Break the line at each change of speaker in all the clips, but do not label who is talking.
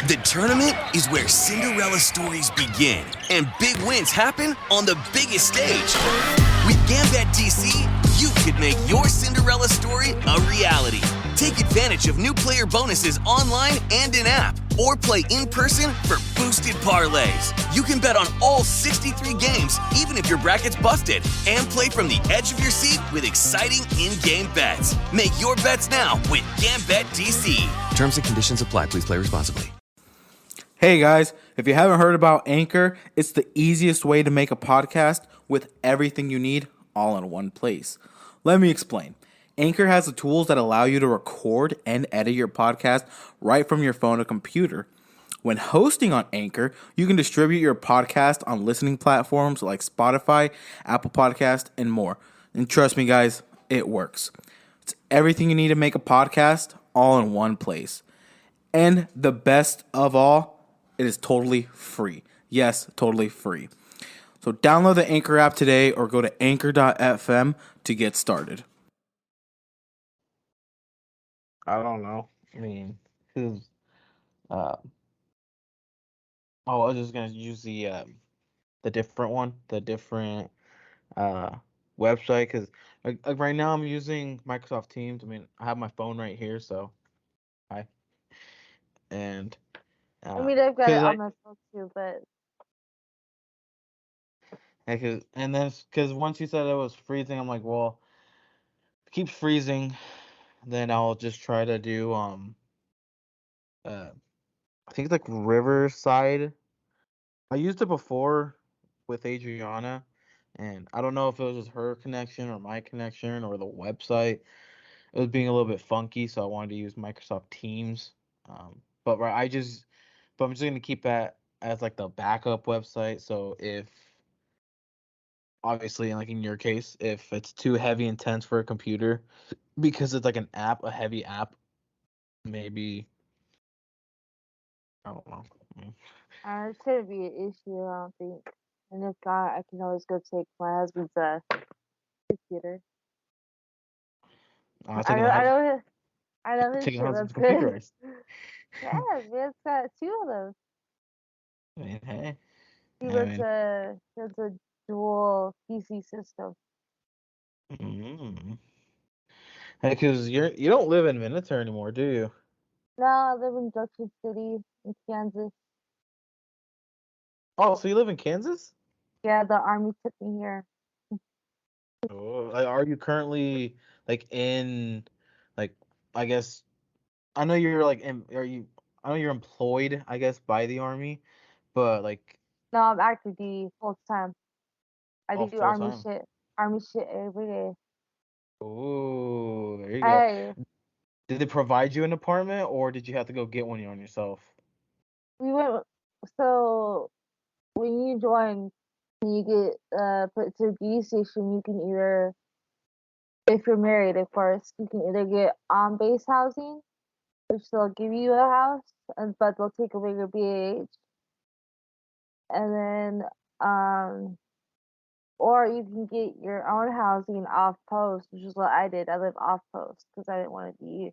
The tournament is where Cinderella stories begin and big wins happen on the biggest stage. With Gambit DC, you could make your Cinderella story a reality. Take advantage of new player bonuses online and in-app, or play in person for boosted parlays. You can bet on all 63 games, even if your bracket's busted, and play from the edge of your seat with exciting in-game bets. Make your bets now with Gambit DC. Terms and conditions apply. Please play responsibly.
Hey guys, if you haven't heard about Anchor, it's the easiest way to make a podcast with everything you need all in one place. Let me explain. Anchor has the tools that allow you to record and edit your podcast right from your phone or computer. When hosting on Anchor, you can distribute your podcast on listening platforms like Spotify, Apple Podcast, and more. And trust me guys, it works. It's everything you need to make a podcast all in one place. And the best of all, it is totally free. Yes, totally free. So download the Anchor app today or go to anchor.fm to get started.
I don't know. I mean, because I was just gonna use the different one, the different uh website, because like right now I'm using Microsoft Teams. I mean, I have my phone right here, so I and
I mean, I've got it
because
on my phone too, but
because once you said it was freezing, I'm like, well, if it keeps freezing, then I'll just try to do I think it's like Riverside. I used it before with Adriana, and I don't know if it was just her connection or my connection or the website. It was being a little bit funky, so I wanted to use Microsoft Teams. But right, but I'm just gonna keep that as like the backup website. So if obviously, like in your case, if it's too heavy intense for a computer, because it's like an app, a heavy app, maybe I don't know.
it shouldn't be an issue, I don't think. And if not, I can always go take my husband's computer.
Taking a husband,
I know his
taking
shit
a
looks
husband's computer.
good. Yeah, man, it's got two of them.
I mean, hey,
He
I
looks
mean,
it's a dual PC system.
mm. Hey, because you don't live in Venator anymore, do you?
No, I live in Junction City in Kansas.
Oh, so you live in Kansas?
Yeah, the army took me here.
Oh, like, are you currently like in, like, I guess I know you're like I know you're employed, I guess, by the army, but like,
No, I'm active duty full time. I
oh,
do
full time.
army shit every day.
Oh, there you go.
Hey,
Did they provide you an apartment, or did you have to go get one on yourself?
we went. So when you join, you get put to a duty station. You can either, if you're married, of course, you can either get on base housing, which they'll give you a house, but they'll take away your BAH, and then or you can get your own housing off post, which is what I did. I live off post because I didn't want to be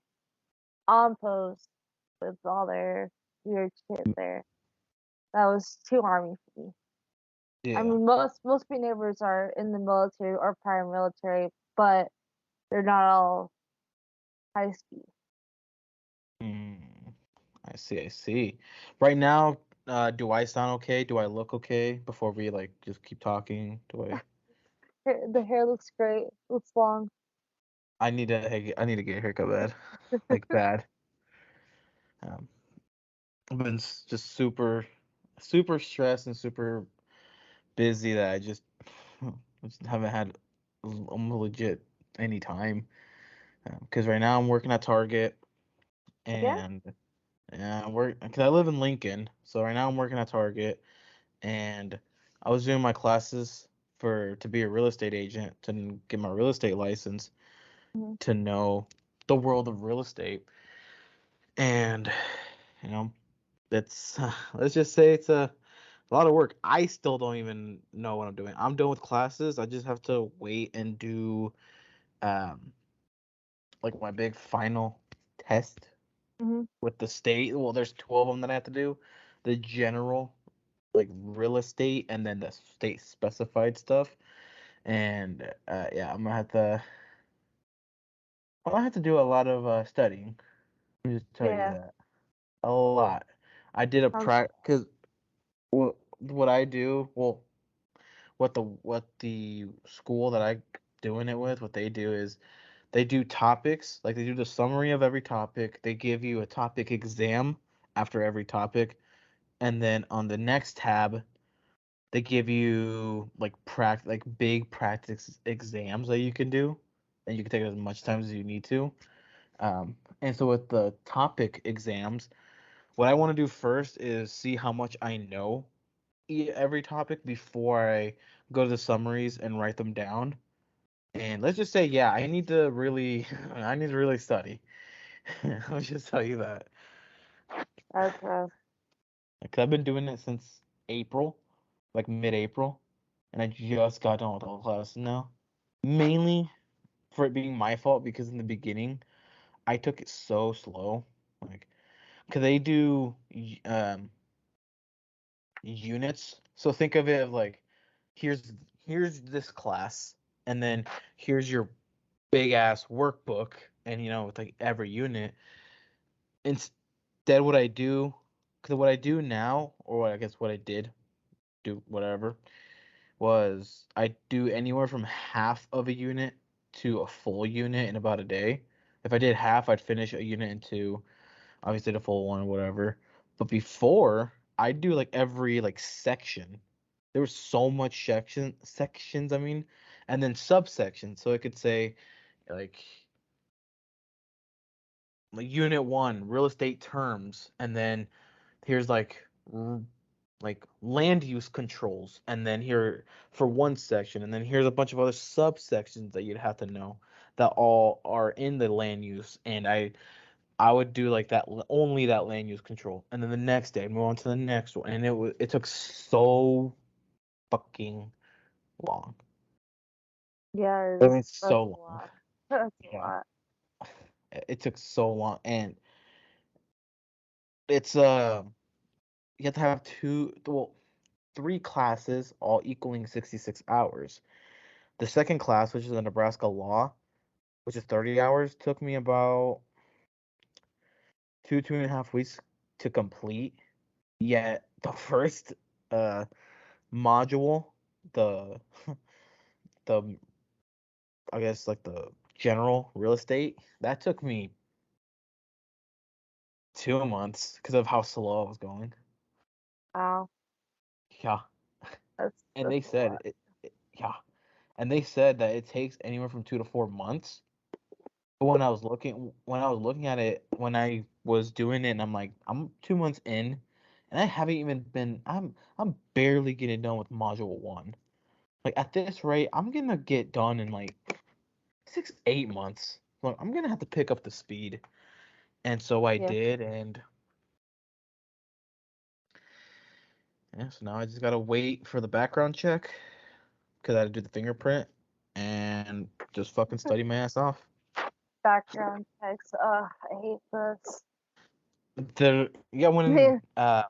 on post with all their weird shit there. That was too army for me. I
Yeah.
mean, most of my neighbors are in the military or prior military, but they're not all high speed.
Mm, I see. I see. Right now, do I sound okay? Do I look okay? Before we like just keep talking, do I?
The hair looks great. Looks long.
I need to get a haircut bad, like bad. Um, I've been just super stressed and super busy that I just haven't had legit any time. Because right now I'm working at Target,
Again?
and because I live in Lincoln, so right now I'm working at Target, and I was doing my classes to be a real estate agent to get my real estate license
Mm-hmm.
to know the world of real estate, and you know it's let's just say it's a lot of work. I still don't even know what I'm doing. I'm done with classes. I just have to wait and do um like my big final test
Mhm.
with the state. Well, there's 2 of them that I have to do. The general, like real estate, and then the state specified stuff. And yeah, I'm gonna have to do a lot of studying. Let me just tell you
Yeah.
that a lot. I did a
Um,
because what I do, well, what the school that I doing it with, what they do is they do topics, like they do the summary of every topic. They give you a topic exam after every topic, and then on the next tab, they give you like big practice exams that you can do, and you can take it as much time as you need to. And so with the topic exams, what I want to do first is see how much I know every topic before I go to the summaries and write them down. And let's just say, yeah, I need to really, I need to really study. I'll just tell you that.
okay.
Because I've been doing it since April, like mid-April, and I just got done with all the classes now. Mainly for it being my fault because in the beginning I took it so slow, like, because they do units. So think of it of like, here's here's this class, and then here's your big ass workbook, and with like every unit. Instead, what I do, because what I do now, or I guess what I did do, whatever, was I do anywhere from half of a unit to a full unit in about a day. If I did half, I'd finish a unit into obviously the full one or whatever. But before, I'd do like every like section. There was so much sections, I mean, and then subsections. So it could say like unit 1, real estate terms, and then here's like land use controls, and then here for one section, and then here's a bunch of other subsections that you'd have to know that all are in the land use. And I would do like that, only that land use control, and then the next day I'd move on to the next one, and it took so fucking long.
Yeah,
I mean, it's
that's
so
a
long.
lot. That's a
Yeah,
lot.
it took so long, and it's you have to have three classes all equaling 66 hours. The second class, which is the Nebraska law, which is 30 hours, took me about 2.5 weeks to complete. Yet the first uh module, the the I guess like the general real estate, that took me 2 months because of how slow I was going.
Wow.
Yeah, and
That's
they
a
said
lot.
yeah, and they said that it takes anywhere from 2 to 4 months. But when I was looking at it, when I was doing it, and I'm like, I'm 2 months in, and I haven't even been. I'm barely getting done with module 1. Like at this rate, I'm gonna get done in like 6 8 months. Look, I'm gonna have to pick up the speed, and so I
Yeah.
did, and yeah, so now I just gotta wait for the background check because I had to do the fingerprint and just fucking study my ass off.
Background checks. I hate this.
The yeah when
Yeah.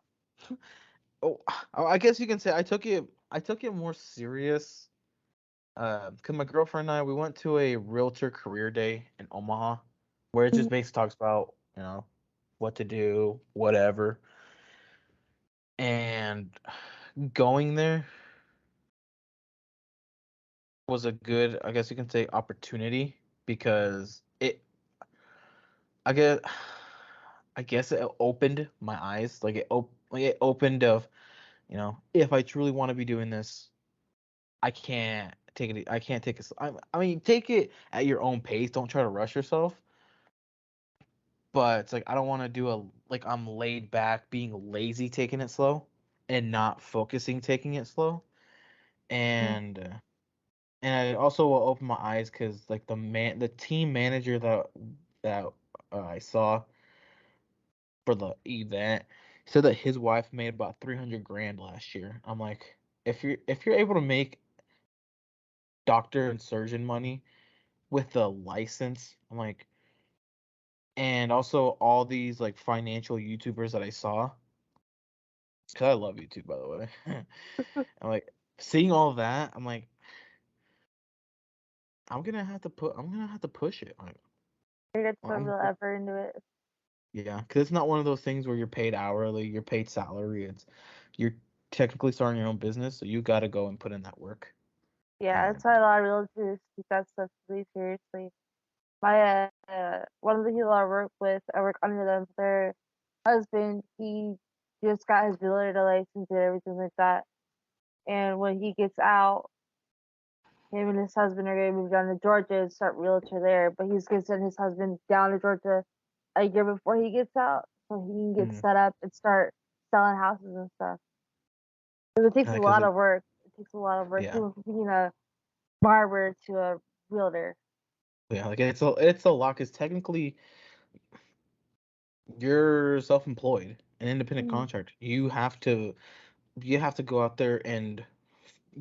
oh I guess you can say I took it more serious because my girlfriend and I, we went to a realtor career day in Omaha where it just basically talks about what to do, whatever. And going there was a good, I guess you can say, opportunity because I guess I guess it opened my eyes. Like it opened of, if I truly want to be doing this, I can't take it. I can't take it. I mean, take it at your own pace. Don't try to rush yourself. But it's like I don't want to do like I'm laid back, being lazy, taking it slow, and not focusing, taking it slow. And and I also will open my eyes because like the team manager that I saw for the event said that his wife made about 300 grand last year. I'm like, if you're able to make doctor and surgeon money with the license, I'm like, and also all these like financial YouTubers that I saw. Cause I love YouTube, by the way. I'm like seeing all that. I'm like, I'm gonna have to push it.
I get to put
I'm
real effort into it.
Yeah, because it's not one of those things where you're paid hourly, you're paid salary. It's you're technically starting your own business, so you got to go and put in that work.
Yeah,
And
that's why a lot of realtors take that stuff really seriously. My one of the people I work under them. Their husband, he just got his realtor license and everything like that. And when he gets out, him and his husband are gonna move down to Georgia and start realtor there. But he's gonna send his husband down to Georgia a year before he gets out, so he can get
mm,
set up and start selling houses and stuff. Because it takes a
because
lot of work. It takes a lot of work. He
yeah,
went from being a barber to a realtor.
yeah, like it's a lot. Because technically, you're self-employed, an independent
Mhm.
contractor. You have to go out there and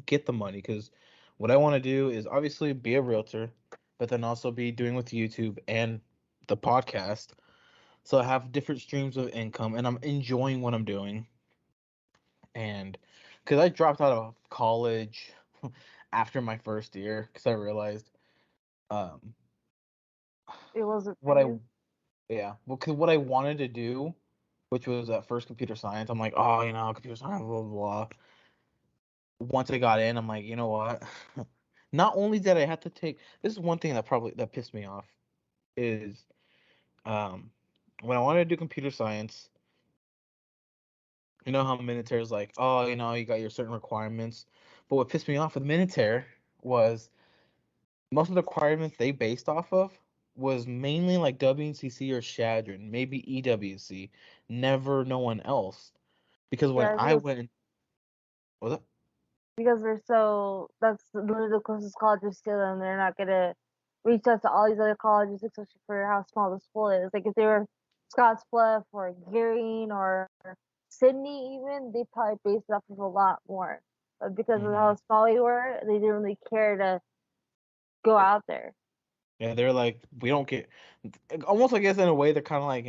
get the money. Because what I want to do is obviously be a realtor, but then also be doing with YouTube and the podcast. So I have different streams of income, and I'm enjoying what I'm doing. And because I dropped out of college after my first year because I realized um
It wasn't for
what I
you.
yeah, well, because what I wanted to do, which was at first computer science. I'm like, oh, computer science, blah blah blah. Once I got in, I'm like, you know what? Not only did I have to take, this is one thing that pissed me off is um when I wanted to do computer science. You know how Minotaur is like, oh, you got your certain requirements. But what pissed me off with Minotaur was most of the requirements they based off of was mainly like WCC or Shadron, maybe EWC, never no one else. Because when
Yeah,
I went, was it?
because they're so that's literally the closest colleges to them. They're not gonna reach out to all these other colleges, especially for how small the school is. Like if they were Scottsbluff or Gearing or Sydney, even they probably based it off of a lot more. But because of
Hmm.
how small we were, they didn't really care to go out there.
Yeah, they're like, we don't get, almost I guess in a way they're kind of like,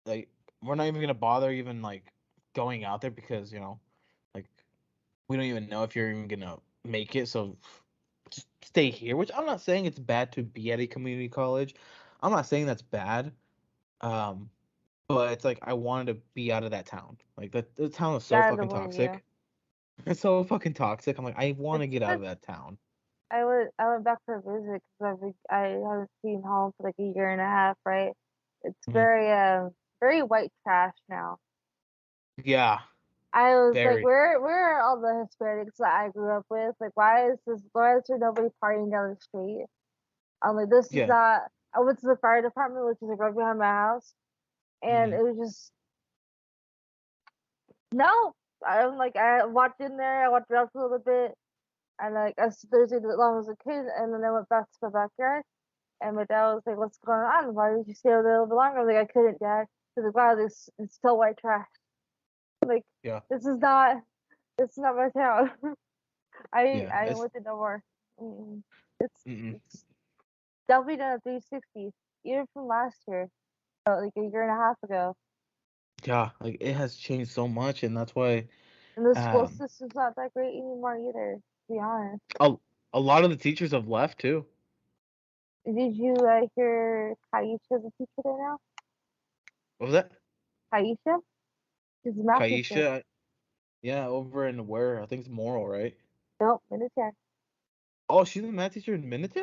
like we're not even gonna bother even like going out there because like we don't even know if you're even gonna make it. So just stay here. Which I'm not saying it's bad to be at a community college. I'm not saying that's bad. Um, but it's like I wanted to be out of that town. Like the town is so
Get out of the
fucking
way, yeah.
toxic. It's so fucking toxic. I'm like, I want to
It's
get out of
good.
that town.
I went back for a visit because I haven't seen home for like a year and a half, right? It's
Mhm.
very white trash now.
Yeah,
I was like,
very.
where are all the Hispanics that I grew up with? Like, why is there nobody partying down the street? I'm like, this is
Yeah.
not. I went to the fire department, which is like right behind my house, and
Hmm.
it was just no. I'm like, I walked in there, I walked around for a little bit, and like I stood there as long as a kid, and then I went back to my backyard, and my dad was like, "What's going on? Why did you stay over there a little bit longer?" I'm like, "I couldn't, Dad." He's like, "Wow, this it's still white trash." I'm like,
Yeah.
this is not this is not my town.
Yeah.
I ain't
It's
with it no more. Mm-mm. It's
mm-mm.
it's definitely done a 360, even from last year, like a year and a half ago.
Yeah. Like it has changed so much, and that's why
And the school
um
system's not that great anymore either, to be honest.
a a lot of the teachers have left too.
Did you hear Kaisha's a teacher there now?
What was that?
Kaisha? She's a math teacher.
Kaisha. Yeah, over in where I think it's Moral, right?
Nope, military.
Oh, she's a math teacher in Minute?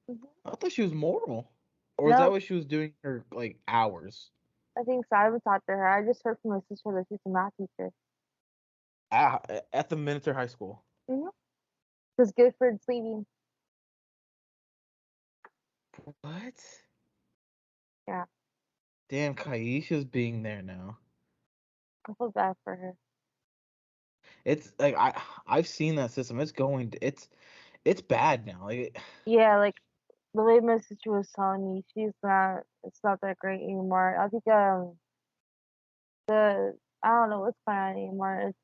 Hmm.
I thought she was Moral. Or is that
Nope,
what she was doing her like hours?
I think so. I haven't talked to her. I just heard from my sister that she's a math teacher.
At the Minute High School.
Mm-hmm. Because Gifford's leaving.
What?
Yeah,
Damn, Kaisha's being there now.
I feel bad for her.
It's like I've seen that system. It's bad now.
Yeah, like the way my sister was telling me, it's not that great anymore. I think I don't know what's going on anymore. It's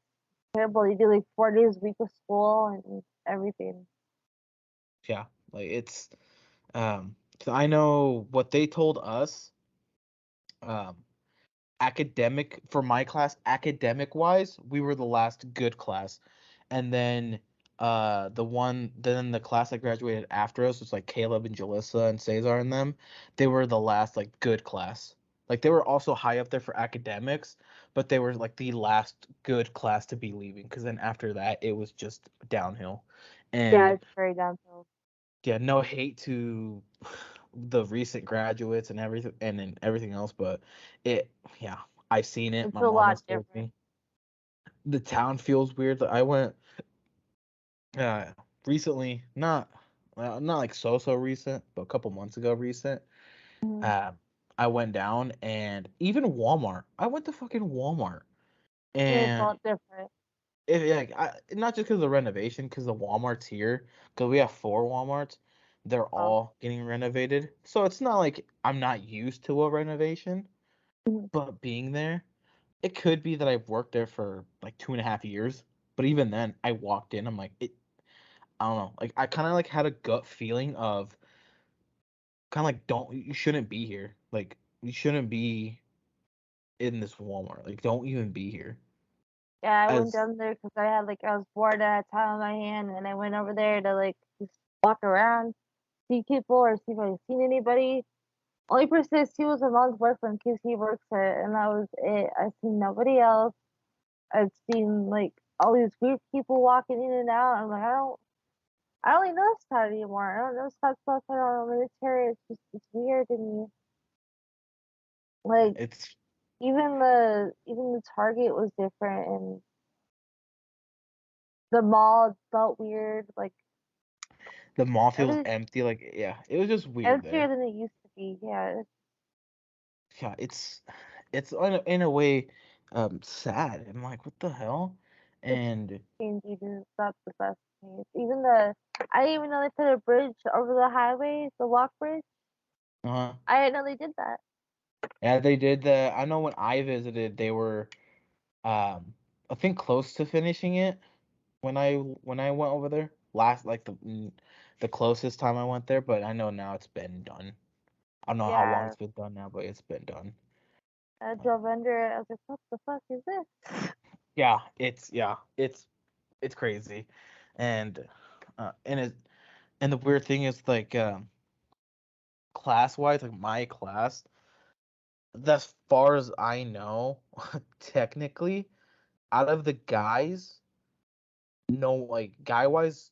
terrible. You do like 4 days a week of school and everything.
yeah, like it's 'cause I know what they told us. um academic for my class, academic wise, we were the last good class. And then the class that graduated after us was like Caleb and Jalissa and Cesar and them. They were the last like good class. Like they were also high up there for academics, but they were like the last good class to be leaving, because then after that it was just downhill.
Yeah,
And
it's very downhill.
yeah, no hate to the recent graduates and everything else, but it yeah, I've seen it.
It's
My
a
mom
lot
has told
different.
me. The town feels weird. I went uh recently, not like so recent, but a couple months ago recent.
Mhm.
Uh, I went down, and even Walmart. I went to fucking Walmart,
Yeah, it's a
and
lot different.
not just because of the renovation, because the Walmarts here, because we have four Walmarts, they're
Oh.
all getting renovated. So it's not like I'm not used to a renovation,
Mhm.
but being there, it could be that I've worked there for like 2.5 years. But even then, I walked in, I'm like, I don't know. Like I kind of like had a gut feeling of kind of like, don't you shouldn't be here. Like you shouldn't be in this Walmart. Like don't even be here.
Yeah, I went
As
down there because I was bored. I had time on my hand, and I went over there to like just walk around, see people, or see if I seen anybody. Only person I see was my mom's boyfriend because he works there, and that was it. I seen nobody else. I've seen like all these weird people walking in and out. I'm like, I don't even know this town anymore. I don't know Scott stuff. I don't know military. It's weird to me. Like
it's
even the Target was different, and the mall felt weird. Like
the mall feels
every
empty. Like yeah, it was just weird
emptier
there.
than it used to be. Yeah, it's
Yeah, it's in a way sad. I'm like, what the hell?
just
And
changing. Is not the best thing. Even the I didn't even know they put a bridge over the highway, the walk bridge.
uh
I didn't know they did that.
yeah, they did the I know when I visited, they were I think close to finishing it when I went over there last, like the closest time I went there, but I know now it's been done. I don't know how long
Yeah,
it's been done now, but it's been done.
I
Um,
drove under it. I was like, what the fuck is this?
yeah, it's crazy, and it and the weird thing is like class wise, like my class, as far as I know, technically, out of the guys, no, like guy wise,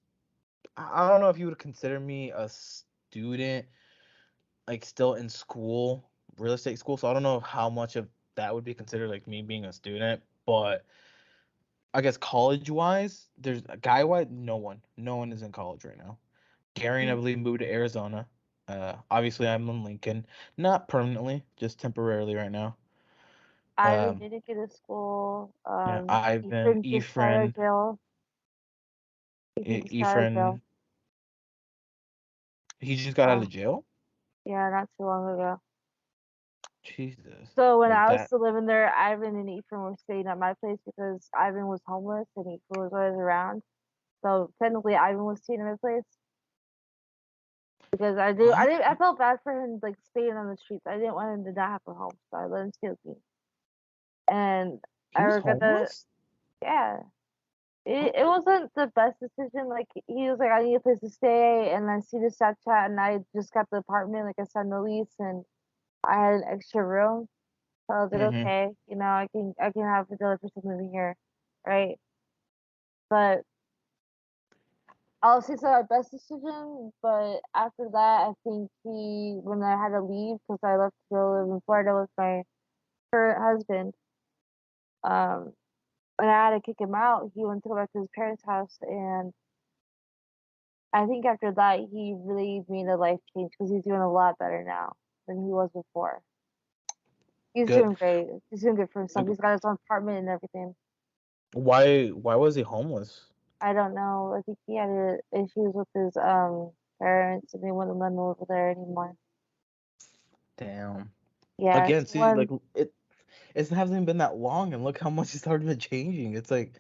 I don't know if you would consider me a student, like still in school, real estate school. So I don't know how much of that would be considered like me being a student, but I guess college wise, there's a guy wise, no one is in college right now. Gary and I believe moved to Arizona. Obviously I'm in Lincoln, not permanently, just temporarily right now.
Ivan
Um,
didn't get to school.
yeah, Ivan,
Ethan just got out of
Efren,
jail. Ethan just got out of jail.
Efren, he just got out
Oh,
of jail.
yeah, not too long ago.
Jesus,
So when
like
I was
that.
still living there, Ivan and Ephraim were staying at my place because Ivan was homeless and Ephraim was always around. So technically, Ivan was staying at my place because
What?
I felt bad for him like staying on the streets. I didn't want him to not have a home, so I let him stay with me. And
He
I
was
regret that.
homeless?
Yeah,
What
it
the?
wasn't the best decision. Like he was like, I need a place to stay, and I see the Snapchat, and I just got the apartment. Like I signed the lease, and I had an extra room. So I was like,
Mm-hmm.
okay, I can have another person living here, right? But I'll say it's not my best decision. But after that, I think when I had to leave because I left to go live in Florida with my current husband, um, when I had to kick him out, he went to go back to his parents' house, and I think after that, he really made a life change because he's doing a lot better now than he was before. He's
Good.
doing great. He's doing good for himself.
Like,
He's got his own apartment and everything.
why was he homeless?
I don't know. I think he had issues with his parents, and they wouldn't let him over there anymore.
Damn.
Yeah,
Again,
it's
see,
one.
like it hasn't even been that long, and look how much it's already been changing. It's like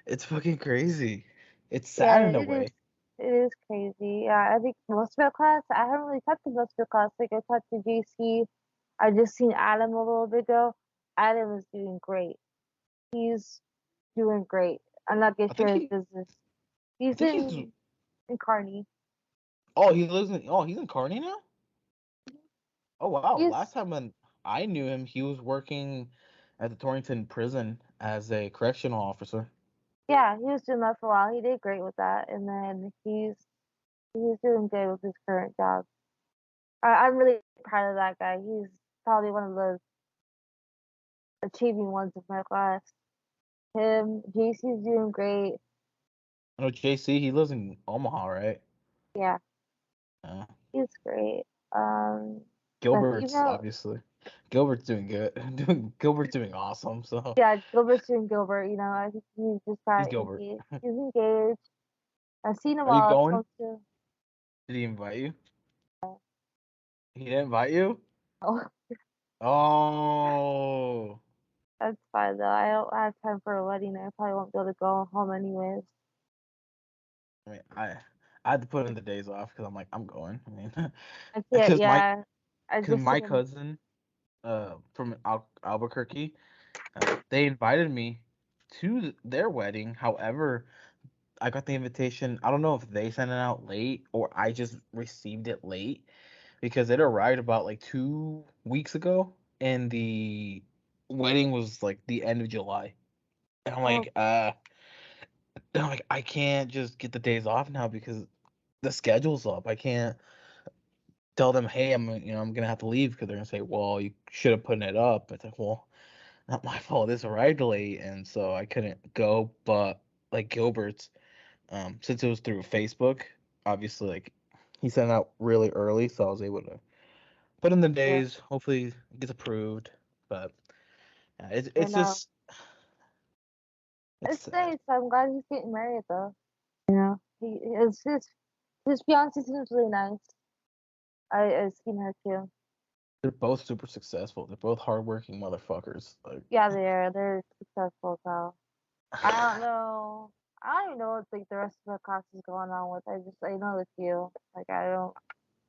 it's fucking crazy. It's
Yeah,
sad in a
it is.
way.
It is crazy. Yeah, I think most of our class. I haven't really talked to most of the class. Like I talked to JC. I just seen Adam a little bit ago. Adam is doing great. He's doing great. I'm not
I
getting
think
sure his
he.
business.
I
He's
think he's.
in Kearney.
Oh, he lives in. Oh, he's in Kearney now. Oh wow!
He's
Last time when I knew him, he was working at the Torrington prison as a correctional officer.
Yeah, he was doing that for a while. He did great with that, and then he's doing good with his current job. I'm really proud of that guy. He's probably one of the achieving ones of my class. Him, JC's doing great.
I know JC. He lives in Omaha, right?
Yeah,
Yeah.
he's great. The
Gilbert's
female,
obviously. Gilbert's doing good. Gilbert's doing awesome. So
yeah, Gilbert's doing Gilbert. I think he just
he's
got
Gilbert.
engaged. He's engaged. I've seen him
Are you
all up
going?
close to.
Did he invite you? He didn't invite you?
Oh,
Oh.
that's fine though. I don't have time for a wedding. I probably won't be able to go home anyways.
I mean, I had to put in the days off because I'm like I'm going. I mean,
I can't.
because my
Yeah, I
because
just
my
seen him.
cousin from Albuquerque, they invited me to their wedding. However, I got the invitation. I don't know if they sent it out late or I just received it late because it arrived about like 2 weeks ago, and the wedding was like the end of July. And
Oh,
I'm like, I can't just get the days off now because the schedule's up. I can't tell them, hey, I'm gonna have to leave because they're gonna say, well, you should have put it up. It's like, well, not my fault. This arrived late, and so I couldn't go. But like Gilbert's, since it was through Facebook, obviously, like he sent it out really early, so I was able to put in the
yeah.
days. Hopefully, it gets approved. But yeah,
I
it's
know.
just it's
It's
sad.
nice. I'm glad he's getting married though. It's his fiance seems really nice. I've seen her too.
They're both super successful. They're both hardworking motherfuckers. Like,
Yeah, they're successful now. I don't know. I don't even know what like the rest of the class is going on with. I know the few. Like I don't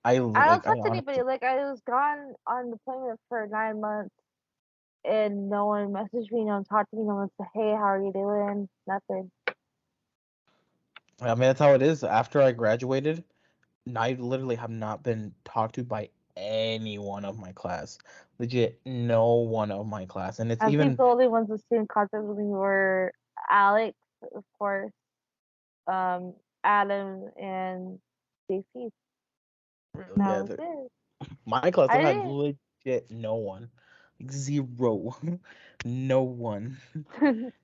I
talk to
honestly
anybody. Like I was gone on deployment for 9 months and no one messaged me, no one talked to me, no one said, hey, how are you doing? Nothing.
I mean, that's how it is. After I graduated, I literally have not been talked to by anyone of my class. Legit, no one of my class. And it's
I think
even,
the only ones that stayed in contact with me were Alex, of course, um, Adam and JC.
really,
That
yeah,
was it.
my class,
I
I've had
didn't
legit no one. Like zero. No one.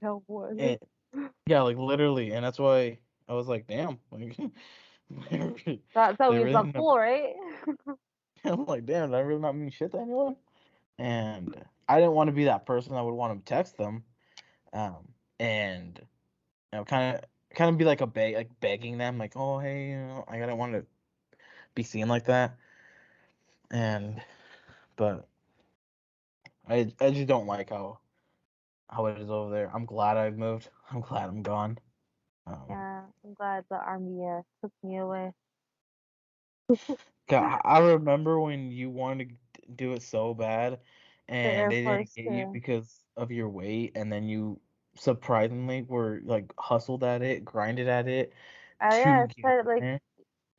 no one.
And yeah, like literally. And that's why I was like, damn. Like,
That
they
means
really
not
not,
cool, right?
I'm like, damn, did I really not mean shit to anyone? And I didn't want to be that person that would want to text them. And kind of be like like begging them, like, oh hey, I don't want to be seen like that. And but I just don't like how it is over there. I'm glad I've moved. I'm glad I'm gone. Um,
Yeah, I'm glad the army took me away.
I remember when you wanted to do it so bad,
The
and
Air
they didn't
Force
get you
too.
because of your weight, and then you surprisingly were like hustled at it, grinded at it
Yeah,
to
I
get
started like
there.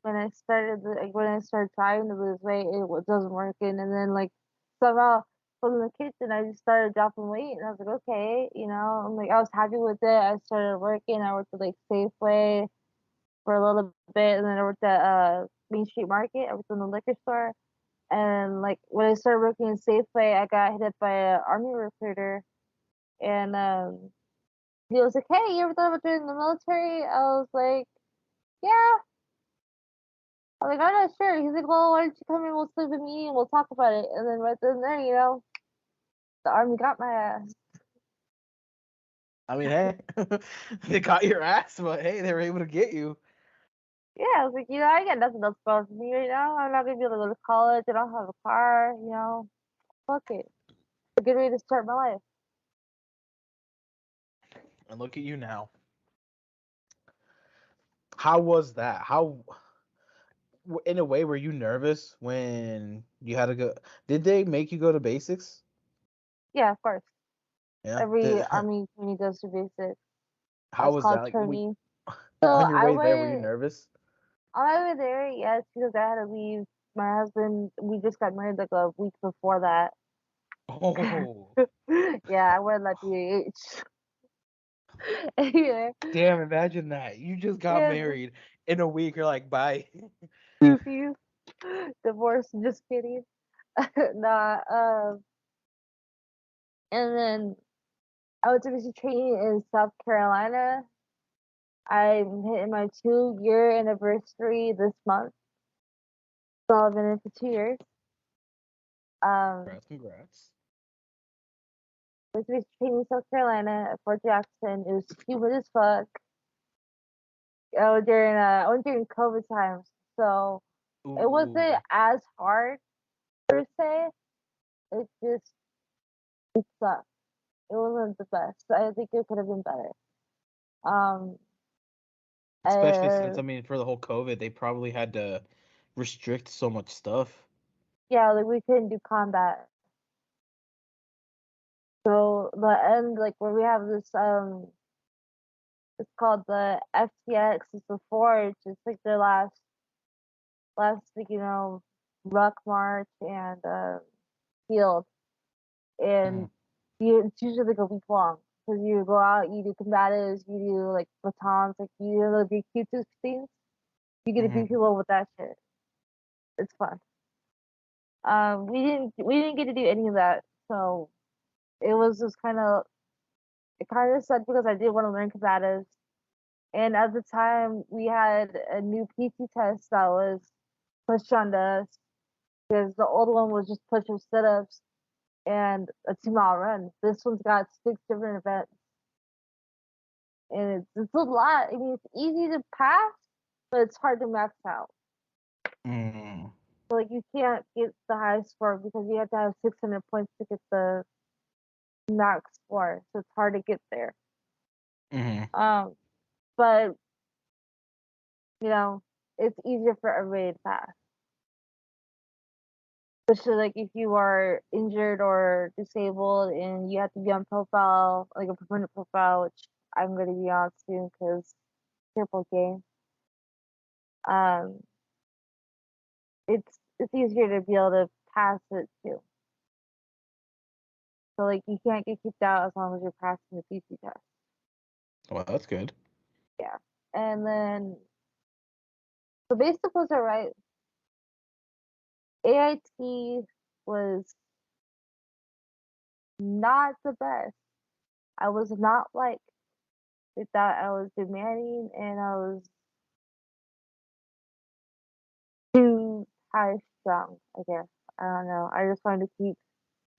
when I started trying to lose weight, doesn't working, and then like somehow from the kitchen, I just started dropping weight, and I was like, okay, I'm like I was happy with it. I started working. I worked at like Safeway for a little bit, and then I worked at Main Street Market. I worked in the liquor store, and like when I started working in Safeway, I got hit up by an army recruiter, and he was like, hey, you ever thought about joining the military? I was like, yeah. I'm like, I'm not sure. He's like, well, why don't you come in? We'll sleep with me and we'll talk about it. And then right then and there, the army got my ass.
I mean, hey, they got your ass, but hey, they were able to get you.
Yeah, I was like, I got nothing else going for me right now. I'm not gonna be able to go to college. I don't have a car. Fuck it. I'm getting ready to start my life.
And look at you now. How was that? How in a way, were you nervous when you had to go? Did they make you go to basics?
Yeah, of course.
Yeah.
Every army trainee goes to basic.
How
That's
was
called
that? Like,
trainee. So
on your
I
way there, were you
went
nervous?
on my way there, yes, because I had to leave. My husband, we just got married like a week before that.
Oh,
Yeah, I went at the age. Yeah,
damn! Imagine that. You just got
yeah,
married in a week. You're like, bye.
you divorce. Just kidding. Nah. And then I went to basic training in South Carolina. I'm hitting my 2 year anniversary this month. So I've been in for 2 years. Um,
Congrats, congrats.
went to basic training in South Carolina at Fort Jackson. It was humid as fuck. I went during COVID times, so it wasn't
Ooh,
as hard per se. It just it sucked. It wasn't the best. I think it could have been better. Um,
especially since
uh,
I mean, for the whole COVID, they probably had to restrict so much stuff.
yeah, like we couldn't do combat. So the end, like where we have this, it's called the FTX. It's the Forge. It's like their last, like ruck march and field,
Mm-hmm.
and it's usually like a week long because you go out, you do combatives, you do like batons, like you do the big Q2 things. You get to beat people with that shit. It's fun. We didn't get to do any of that, so it was just it kind of sucked because I did want to learn combatives, and at the time we had a new PT test that was pushed onto us because the old one was just push up sit ups and a 2 mile run. This one's got 6 different events, and it's a lot. I mean, it's easy to pass, but it's hard to max out.
Mm-hmm.
So like you can't get the highest score because you have to have 600 points to get the max score. So it's hard to get there.
Mm-hmm.
But you know, it's easier for everybody to pass. Especially like if you are injured or disabled and you have to be on profile, like a permanent profile, which I'm going to be on soon because triple game. Um, it's easier to be able to pass it too. So like you can't get kicked out as long as you're passing the PC test.
Well, that's good.
Yeah. And then the basic was alright. AIT was not the best. I was not like they thought I was demanding and I was too high strung, I guess. I don't know. I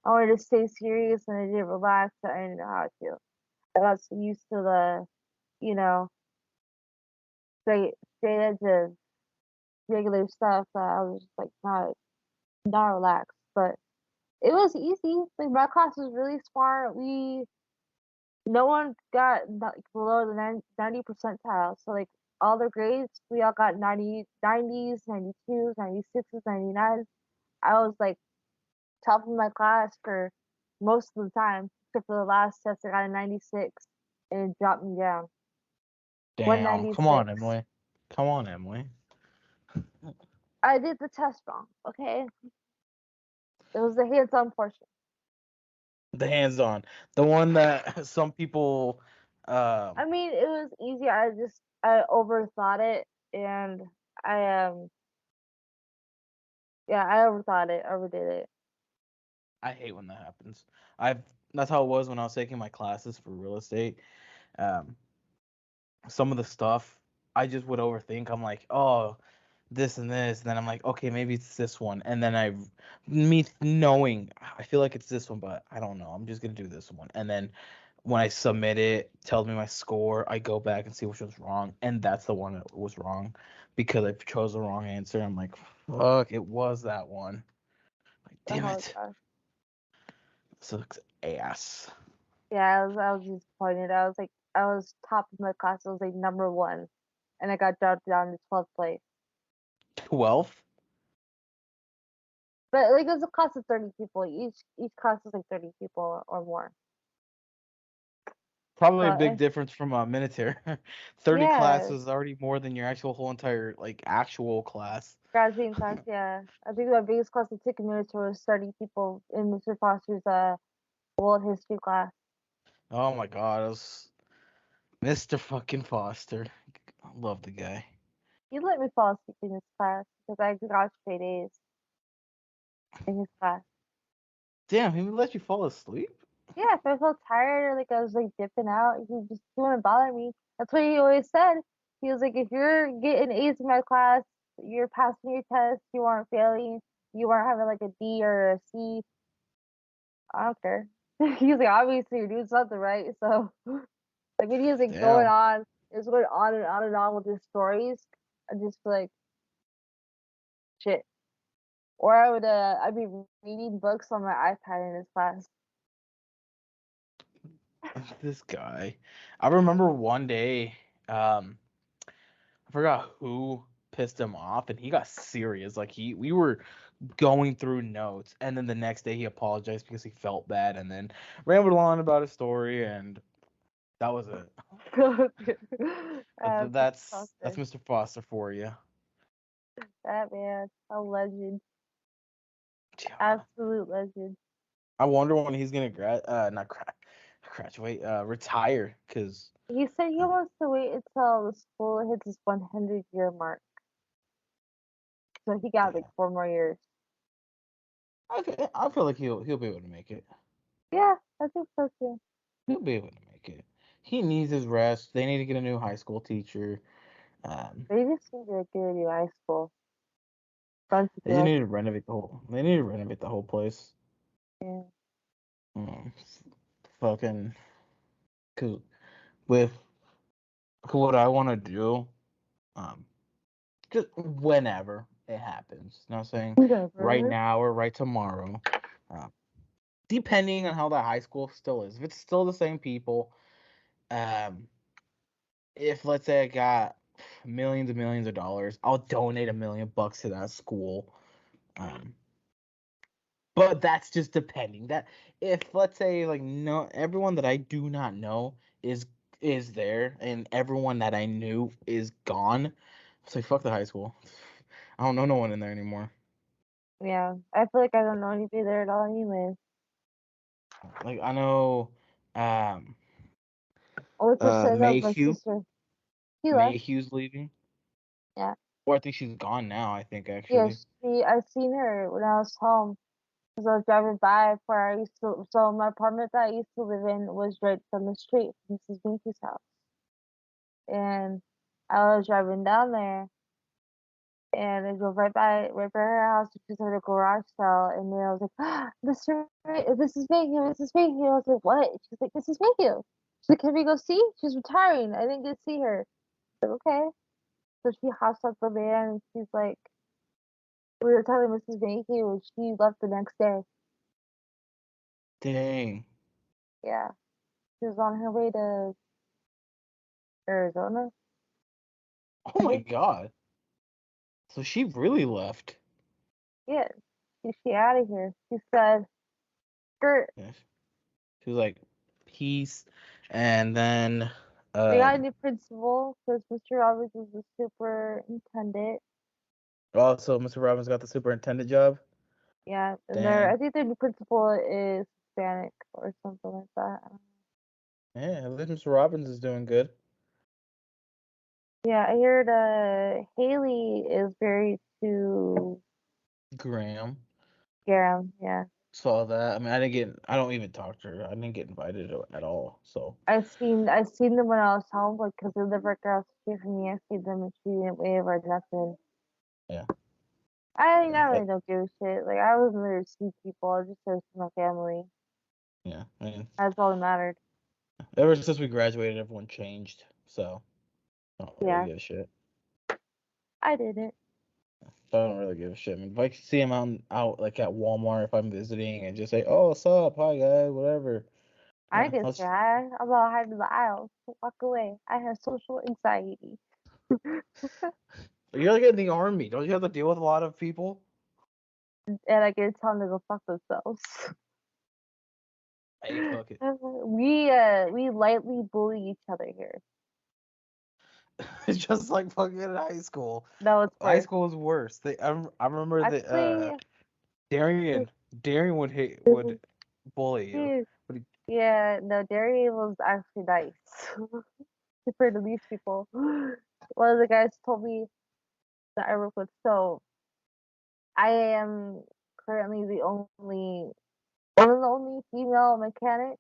wanted to stay serious and I didn't relax and I didn't know how to. I got so used to the, you know, straight edge of regular stuff that I was just like not relaxed. But it was easy. Like my class was really smart. No one got like below the 90 percentile. So like all the grades, we all got 90s, 92s, 96s, 99s. I was like top of my class for most of the time, except for the last test. I got a 96 and it dropped me down.
Damn. Come on,
196.
Emily. Come on, Emily.
I did the test wrong, okay? It was the hands-on portion.
The hands-on, the one that some people.
I mean, it was easy. I overthought it and I yeah, I overthought it, overdid it.
I hate when that happens. I've That's how it was when I was taking my classes for real estate. Um, some of the stuff I just would overthink. I'm like, oh, this and this. And then I'm like, okay, maybe it's this one. And then me knowing, I feel like it's this one, but I don't know. I'm just gonna do this one. And then when I submit it, tells me my score. I go back and see which was wrong, and that's the one that was wrong because I chose the wrong answer. I'm like, fuck, it was that one. Like, damn
Oh
it,
gosh.
sucks ass.
Yeah, I was disappointed. I was top of my class. I was like number one, and I got dropped down to 12th place.
12th?
But like it's a class of 30 people. Each class is like 30 people or more.
Probably a
So
big difference from a military. 30
yeah,
classes is already more than your actual whole entire actual class.
graduating class. Yeah, I think my biggest class I took in military was 30 people in Mr. Foster's world history class.
Oh my god, it was Mr. fucking Foster. I love the guy.
He let me fall asleep in his class because I got straight A's in his class.
Damn, he would let you fall asleep?
Yeah, if I felt tired or like I was like dipping out, he wouldn't bother me. That's what he always said. He was like, if you're getting A's in my class, you're passing your test, you aren't failing, you aren't having like a D or a C. I don't care. He's like, obviously you're doing something right. So like when he was like going
Damn.
on, it was going on and on and on with his stories. I just feel like shit. Or I'd be reading books on my iPad in his class.
This guy. I remember one day, I forgot who pissed him off, and he got serious. We were going through notes, and then the next day he apologized because he felt bad, and then rambled on about his story, and that was it. That's
Foster.
Mr. Foster for you.
That man, a legend,
Yeah.
absolute legend.
I wonder when he's gonna not graduate, retire, because
He said he wants to wait until the school hits its 100-year mark, so he got like 4 more years.
I feel like he'll be able to make it.
Yeah, I think so too.
He'll be able to make it. He needs his rest. They need to get a new high school teacher. Um,
They just need to get a new high school. Don't you
they
feel
just
like?
need to renovate the whole. They need to renovate the whole place.
Yeah.
Um, fucking, cause with what I want to do, um, just whenever it happens. You know what I'm saying? Right
Whatever.
now or right tomorrow. Um, depending on how that high school still is. If it's still the same people, um, if let's say I got millions and millions of dollars, I'll donate $1 million to that school. Um, but that's just depending. That if let's say no everyone that I do not know is there and everyone that I knew is gone, it's like fuck the high school. I don't know no one in there anymore.
Yeah, I feel like I don't know anybody there at all, anyways.
Like I know um
Only person I know is my
Mayhew.
sister. She left.
Mayhew's leaving.
Yeah.
Or I think she's gone now, I think
Yeah,
actually.
I seen her when I was home. Because I was driving by where I used to, so my apartment that I used to live in was right from the street from Mrs. Binky's house. And I was driving down there and I drove right by her house because of the garage sale. And then I was like, ah, this is Binky, Mrs. Binky. I was like, what? She's like, this is Binky. She's like, can we go see? She's retiring. I didn't get to see her. I was like, okay. So she hops up the van and she's like, we were telling Mrs. Binky when she left the next day.
Dang.
Yeah. She was on her way to Arizona.
Oh my god. So she really left.
Yeah, she out of here. She said, "Skirt."
Yes. She was like, peace. And then
They got a new principal because Mr. Roberts is the superintendent.
also Mr. Robbins got the superintendent job.
Yeah, and
Dang.
I think their new principal is Hispanic or something like that. I don't know.
Yeah, at least Mr. Robbins is doing good.
Yeah, I heard Haley is married to
Graham.
Garam. Yeah,
Saw that. I mean, I don't even talk to her. I didn't get invited at all. So,
I seen them when I was home, like, because they live right across the street from me. I seen them and she didn't wave or nothing.
yeah.
I
Yeah.
really don't give a shit. Like, I wasn't there to see people. I was just there to see my family.
Yeah. I mean,
That's all that mattered.
ever since we graduated, everyone changed. So, I don't really
Yeah,
give a shit.
I didn't.
I don't really give a shit. I mean, if I see him out like at Walmart, if I'm visiting, and just say, "Oh, what's up? Hi, guys," whatever.
I
Yeah,
did
that's
try. I'm about hide in the aisles. Walk away. I have social anxiety.
You're like in the army. Don't you have to deal with a lot of people?
And I get to tell them to go fuck themselves.
Hey, fuck it.
We lightly bully each other here.
It's just like fucking in high school.
No, it's
High
worse.
school is worse. I remember that
Actually,
Darian would bully you.
geez,
But he,
yeah, no, Darian was actually nice compared to these people. One of the guys told me that I work with. So I am currently one of the only female mechanics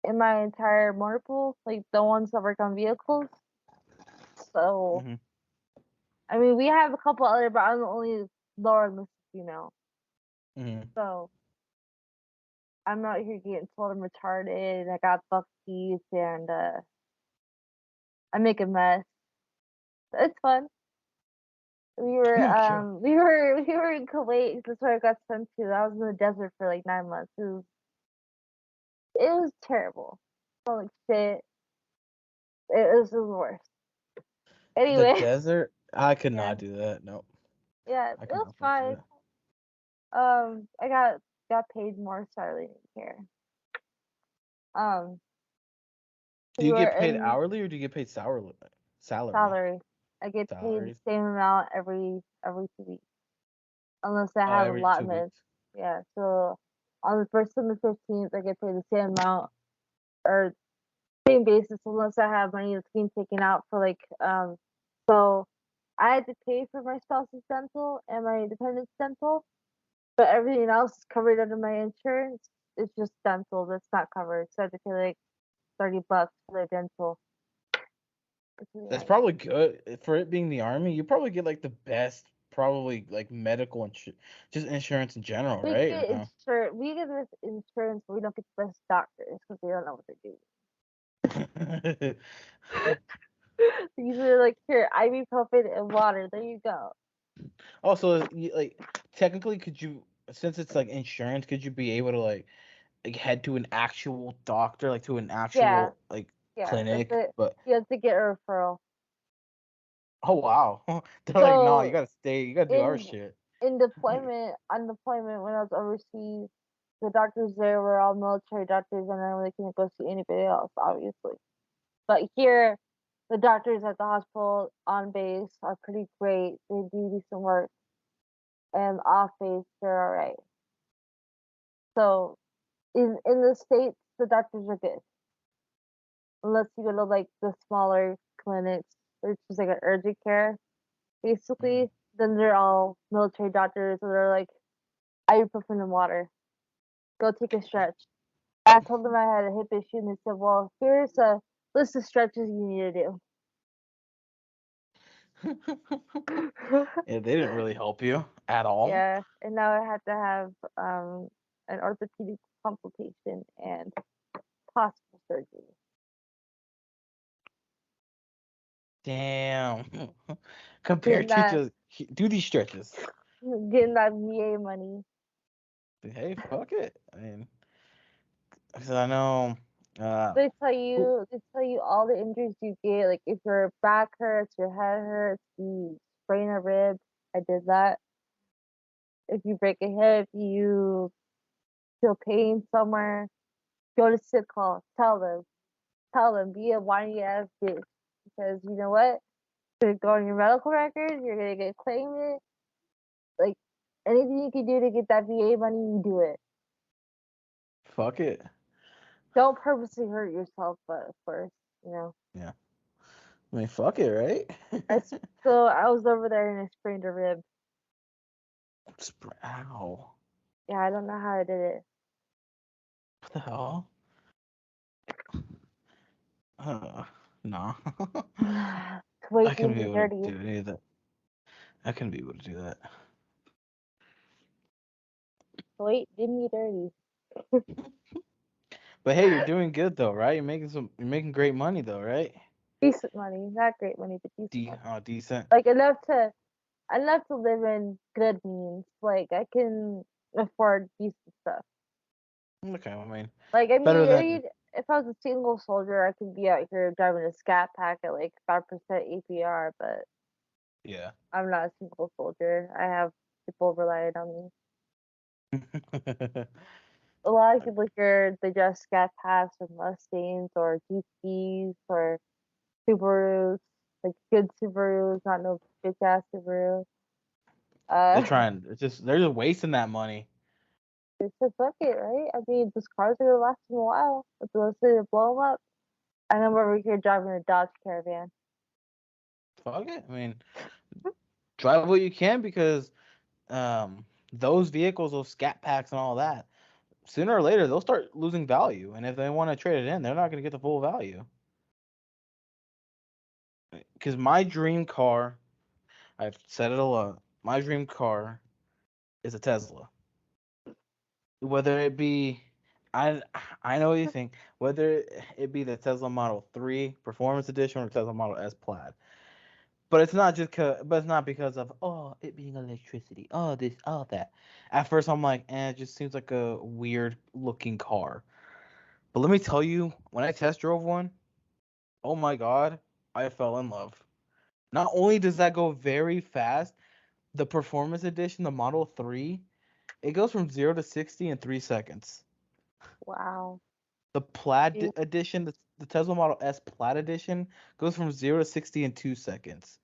in my entire motor pool, like the ones that work on vehicles. So
Mhm.
I mean, we have a couple other, but I'm the only lower enlisted female.
Mhm.
So I'm out here getting told I'm retarded, and I got buck teeth, and I make a mess. It's fun.
Yeah.
We were in Kuwait. That's where I got sent to. I was in the desert for like 9 months. It was terrible. Smelled like shit. It was the worst.
The
Anyway,
desert, I could
yeah,
not do that. Nope.
yeah, it
I could
was
not do
fine.
that.
I got paid more, so I really didn't care. Um,
Do
we
you
were
get paid
in
hourly or do you get paid salary?
salary. I get paid the
Salaries?
same amount every 2 weeks, unless I
Oh,
have
every two
allotments.
weeks.
Yeah, so on the first and the 15th, I get paid the same amount or same basis, unless I have money that's being taken out for like So I had to pay for my spouse's dental and my dependent's dental, but everything else is covered under my insurance. It's just dental that's not covered, so I have to pay like $30 for the dental. It's really
That's
nice.
probably good for it being the army. You probably get like the best, probably like medical just insurance in general, right? Or no?
We get this insurance, but we don't get the best doctors because they don't know what they're doing. These are like here, ibuprofen and water. There you go.
Also, like technically, could you, since it's like insurance, could you be able to like head to an actual doctor, like to an
Yeah,
actual like
yeah. That's
clinic?
it.
But
You have to get a referral.
oh wow, they're like, no, you
So
gotta stay, you gotta do our
in
shit.
on deployment when I was overseas, the doctors there were all military doctors, and I really couldn't go see anybody else, obviously. But here, the doctors at the hospital on base are pretty great. They do decent work, and off base they're all right. So in the states, the doctors are good, unless you go to like the smaller clinics, which is like an urgent care,
Mhm.
basically. Then they're all military doctors, and they're like ibuprofen and water. Go take a stretch. I told them I had a hip issue, and they said, "Well, here's a list of stretches you need to do."
Yeah, they didn't really help you at all.
Yeah, and now I had to have an orthopedic consultation and possible surgery.
Damn.
Getting
Compared to
that
just do these stretches.
getting that VA money.
Hey, fuck it. I mean, 'cause I know. Uh, who-
They tell you all the injuries you get. Like if your back hurts, your head hurts, you sprain a rib. I did that. If you break a hip, you feel pain somewhere, go to sick call. Tell them, be a whiny ass bitch. Because you know what? You're gonna go on your medical records. You're gonna get claimed. Like anything you can do to get that VA money, you do it.
fuck it.
Don't purposely hurt yourself, but of course, you know.
Yeah. I mean, fuck it, right?
I so I was over there and I sprained a rib.
Ow.
Yeah, I don't know how I did it.
What the hell? No. I
Kuwait did
couldn't be
me
able to
dirty.
do any of that. I couldn't be able to do that.
Kuwait did me dirty.
But hey, you're doing good though, right? You're making great money though, right?
Decent money, not great money, but decent money.
Decent.
Like enough to live in good means. Like I can afford decent stuff.
Okay, I mean,
Like
better
I
than
mean, if I was a single soldier, I could be out here driving a scat pack at like 5% APR, but
Yeah.
I'm not a single soldier. I have people relying on me. A lot of people here, they just scat packs or Mustangs or GTs or Subarus, like good Subarus, not no bitch ass Subaru.
They're
Uh,
trying. They're just wasting that money.
it's a bucket, right? I mean, those cars are gonna last them a while, but let's say to blow them up. And then we're over here driving a Dodge Caravan.
Fuck it. I mean, drive what you can because those vehicles, those scat packs and all that, sooner or later they'll start losing value. And if they want to trade it in, they're not going to get the full value. Because my dream car, I've said it a lot. My dream car is a Tesla. Whether it be, I I know what you think. Whether it be the Tesla Model 3 Performance Edition or Tesla Model S Plaid. But it's not just but it's not because of it being electricity. Oh this that. At first I'm like, it just seems like a weird looking car. But let me tell you, when I test drove one, oh my god, I fell in love. Not only does that go very fast, the Performance Edition, the Model 3, it goes from 0 to 60 in 3 seconds.
Wow.
The Plaid
Yeah.
Edition, the Tesla Model S Plaid Edition, goes from 0 to 60 in 2 seconds.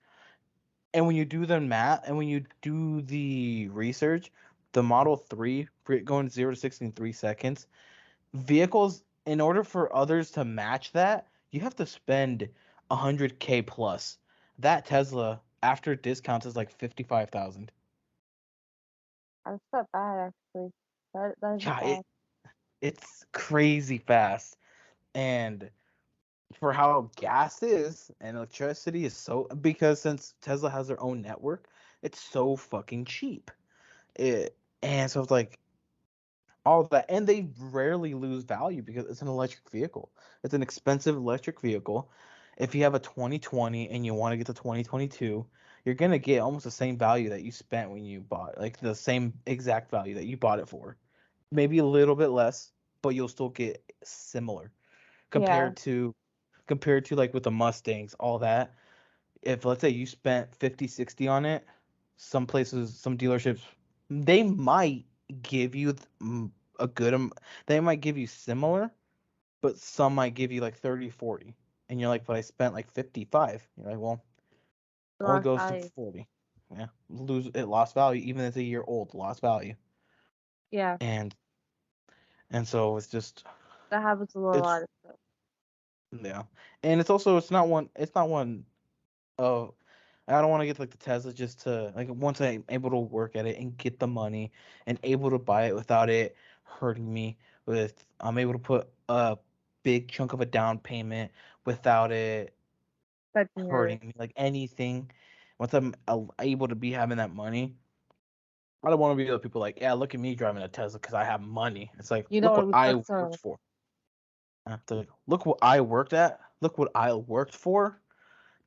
And when you do the math and when you do the research, the Model 3 going 0 to 60 in 3 seconds, vehicles, in order for others to match that, you have to spend 100K plus. That Tesla, after discounts, is like 55,000.
That's not bad, actually. That isn't
Yeah,
bad.
it's crazy fast. And for how gas is and electricity is so, because since Tesla has their own network, it's so fucking cheap. And so it's like all that, and they rarely lose value because it's an electric vehicle. It's an expensive electric vehicle. If you have a 2020 and you want to get to 2022, you're gonna get almost the same value that you spent when you bought, like the same exact value that you bought it for. Maybe a little bit less, but you'll still get similar
Yeah.
compared to like with the Mustangs, all that. If let's say you spent 50, 60 on it, some places, some dealerships, they might give you a good they might give you similar, but some might give you like 30, 40. And you're like, but I spent like 55. You're like, well, only
Lost
goes to
value.
40. Yeah, it lost value even if it's a year old, lost value.
Yeah.
And so it's just
That happens with a
it's
lot of stuff.
yeah. And it's not one of I don't want to get like the Tesla just to like once I'm able to work at it and get the money and able to buy it without it hurting me with I'm able to put a big chunk of a down payment without it
But you're,
hurting me like anything. Once I'm able to be having that money, I don't want to be the people like, yeah, look at me driving a Tesla because I have money. It's like,
you don't
look
want
what
to be
I
stuck somewhere.
worked for. I have to look what I worked at. Look what I worked for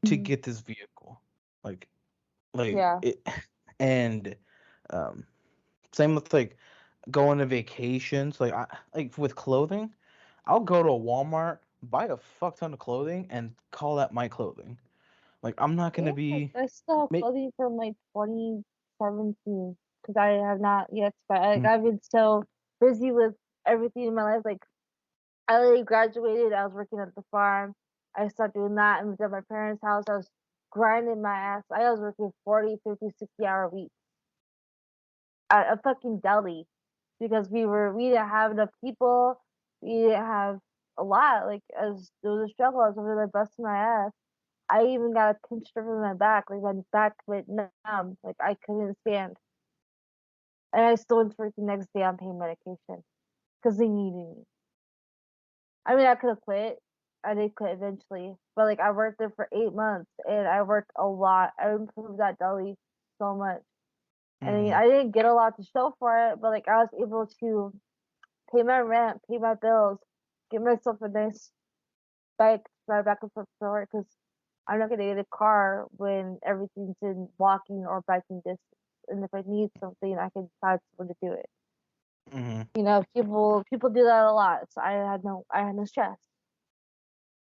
to
Mhm.
get this vehicle. Like like
Yeah.
it, and um same with like going to vacations like with clothing. I'll go to a Walmart, buy a fuck ton of clothing and call that my clothing. Like I'm not
Yeah.
gonna be
I still have
ma-
clothing from like 2017 because I have not yet spent. Like I've been so busy with everything in my life. Like I already graduated. I was working at the farm. I started doing that and was at my parents' house. I was grinding my ass. I was working 40, 50, 60 hour weeks at a fucking deli because we didn't have enough people. We didn't have a lot. Like as there was a struggle, I was over there busting my ass. I even got a pinch strip in my back. Like my back went numb. Like I couldn't stand. And I still went to work the next day on pain medication because they needed me. I mean, I could have quit. I did quit eventually, but like I worked there for 8 months and I worked a lot. I improved that deli so much. I mean,
Mhm.
I didn't get a lot to show for it, but like I was able to pay my rent, pay my bills, get myself a nice bike to ride back and forth to work because I'm not gonna get a car when everything's in walking or biking distance. And if I need something, I can find someone to do it.
Mhm.
You know, people do that a lot, so I had no stress.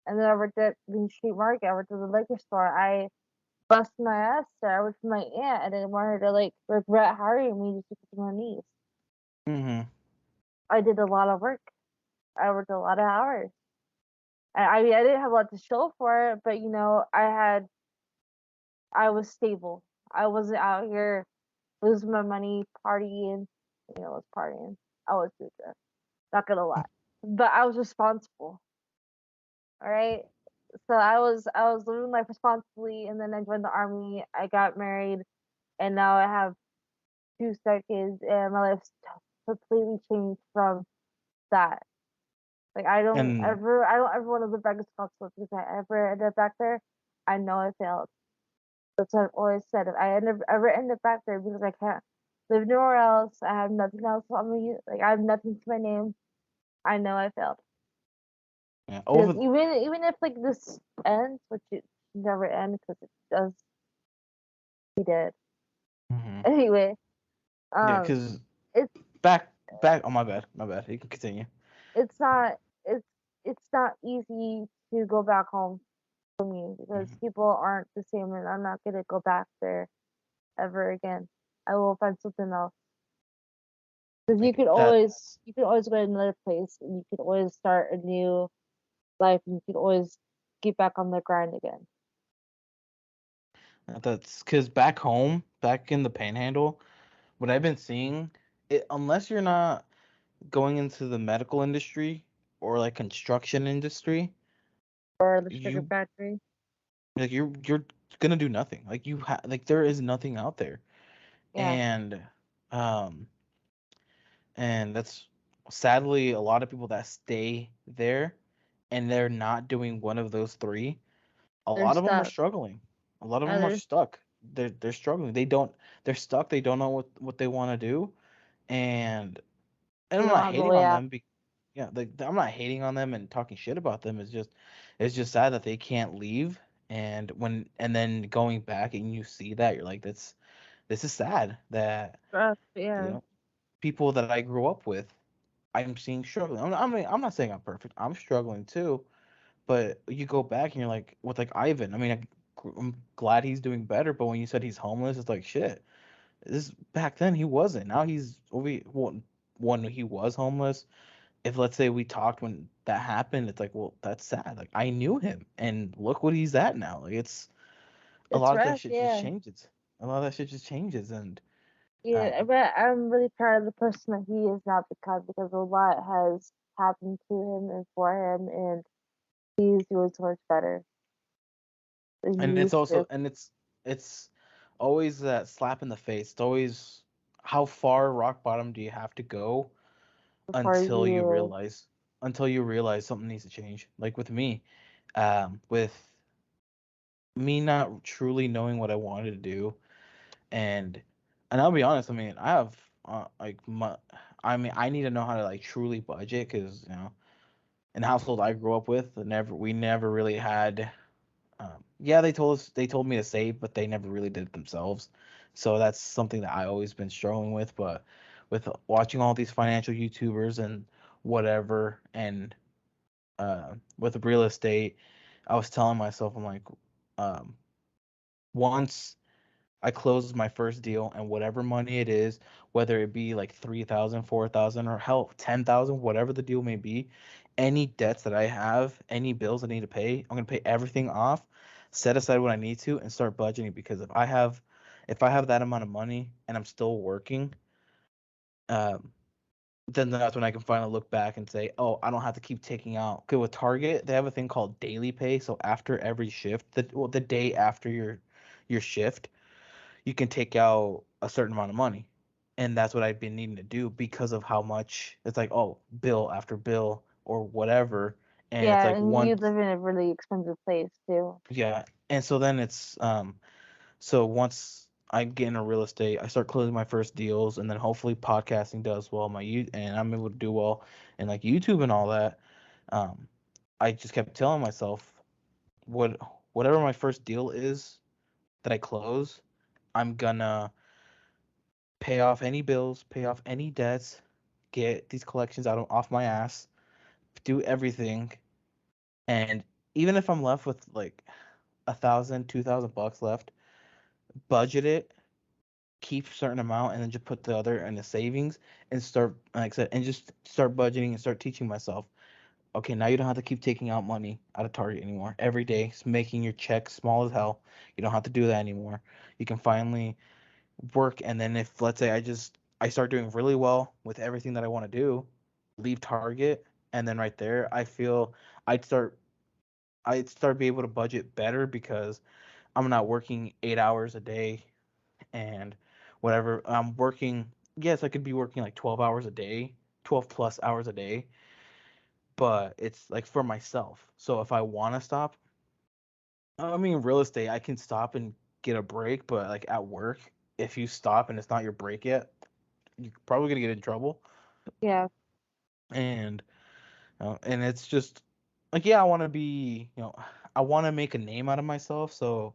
And then I worked at the street market. I worked at the liquor store. bust my ass there. I was with my aunt. I didn't want her to like regret hiring me just because of my niece.
Mm-hmm.
I did a lot of work. I worked a lot of hours. I mean, I didn't have a lot to show for it, but I was stable. I wasn't out here losing my money partying. I was partying. I was doing that. Not gonna lie, but I was responsible. All right. So I was living life responsibly, and then I joined the army. I got married, and now I have two step kids, and my life's completely changed from that. Like
And
I don't ever want to live back in Scottsdale because I ever ended up back there, I know I failed. That's what I've always said. If I ever end up back there because I can't live nowhere else, I have nothing else on me. Like I have nothing to my name. I know I failed.
yeah,
Because
over.
even if like this ends, which it never end because it does, he did.
Mm-hmm.
Anyway,
Yeah,
um,
because
it's
back. Oh, my bad. My bad. You can continue.
it's not it's it's not easy to go back home for me because
Mm-hmm.
people aren't the same, and I'm not gonna go back there ever again. I will find something else. Because
Like that.
you could always go to another place, and you could always start a new life, and you could always get back on the grind again.
That's because back home, back in the Panhandle, what I've been seeing, unless you're not going into the medical industry or like construction industry,
Or the sugar
you
factory.
like you're gonna do nothing. Like like there is nothing out there,
Yeah,
and um and that's sadly a lot of people that stay there, and they're not doing one of those three. A
they're
lot of them are
stuck.
struggling. A lot of them are
Others
stuck. They're struggling. They're stuck. They don't know what they want to do, and
they
I'm
don't
not
have a
hating
way
on
out.
them. Yeah, I'm not hating on them and talking shit about them. It's just sad that they can't leave. And then going back and you see that you're like, this is sad that
Rough,
you
yeah,
know people that I grew up with, I'm seeing struggling. I'm not saying I'm perfect. I'm struggling too. But you go back and you're like, with like Ivan. I mean, I'm glad he's doing better. But when you said he's homeless, it's like shit. This back then he wasn't. Now he's when he was homeless. If let's say we talked when that happened, it's like, well, that's sad. Like I knew him, and look what he's at now. Like it's a
it's
lot of that
rough.
shit just
Yeah,
changes. A lot of that shit just changes, and
yeah.
um,
But I'm really proud of the person that he is now because a lot has happened to him and for him, and he's doing so much better than
and
he
it's
used
also
to
and it's always that slap in the face. It's always how far rock bottom do you have to go
before
until you
you
realize something needs to change. Like with me, with me not truly knowing what I wanted to do, and I'll be honest. I mean, I have like I mean, I need to know how to like truly budget because in the household I grew up with, we never really had. Yeah, they told me to save, but they never really did it themselves. So that's something that I always been struggling with. But with watching all these financial YouTubers and whatever, and with real estate, I was telling myself, I'm like, um, once I close my first deal and whatever money it is, whether it be like 3,000, 4,000, or hell 10,000, whatever the deal may be, any debts that I have, any bills I need to pay, I'm gonna pay everything off, set aside what I need to, and start budgeting because if I have that amount of money and I'm still working, um, then that's when I can finally look back and say, oh, I don't have to keep taking out. Because with Target, they have a thing called daily pay. So after every shift, the day after your shift, you can take out a certain amount of money. And that's what I've been needing to do because of how much it's like, oh, bill after bill or whatever. And it's
yeah,
like
and you
once,
live in a really expensive place too.
yeah. And so then so once I get into real estate, I start closing my first deals, and then hopefully podcasting does well. And I'm able to do well, and like YouTube and all that. Um, I just kept telling myself, whatever my first deal is that I close, I'm gonna pay off any bills, pay off any debts, get these collections off my ass, do everything, and even if I'm left with like 1,000, 2,000 bucks left, budget it, keep a certain amount, and then just put the other in the savings and start, like I said, and just start budgeting and start teaching myself. Okay, now you don't have to keep taking out money out of Target anymore. Every day, it's making your check small as hell. You don't have to do that anymore. You can finally work, and then if let's say I start doing really well with everything that I want to do, leave Target, and then right there, I feel I'd start I'd start be able to budget better because I'm not working 8 hours a day and whatever. I'm working. Yes, I could be working like 12 hours a day, 12 plus hours a day, but it's like for myself. So if I want to stop, I mean, real estate, I can stop and get a break, but like at work, if you stop and it's not your break yet, you're probably gonna get in trouble.
Yeah.
And and it's just like, yeah, I want to be, I want to make a name out of myself. So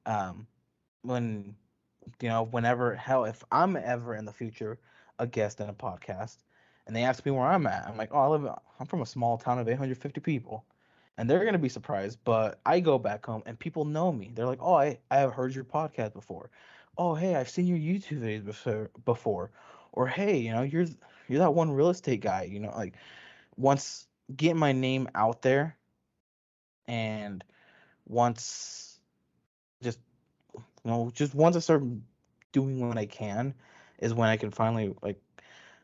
um, when whenever, hell, if I'm ever in the future a guest in a podcast and they ask me where I'm at, I'm like, oh, I'm from a small town of 850 people. And they're going to be surprised, but I go back home and people know me. They're like, oh, I have heard your podcast before. Oh, hey, I've seen your YouTube videos before. Or, hey, you're that one real estate guy, like once get my name out there and once just just once I start doing what I can is when I can finally like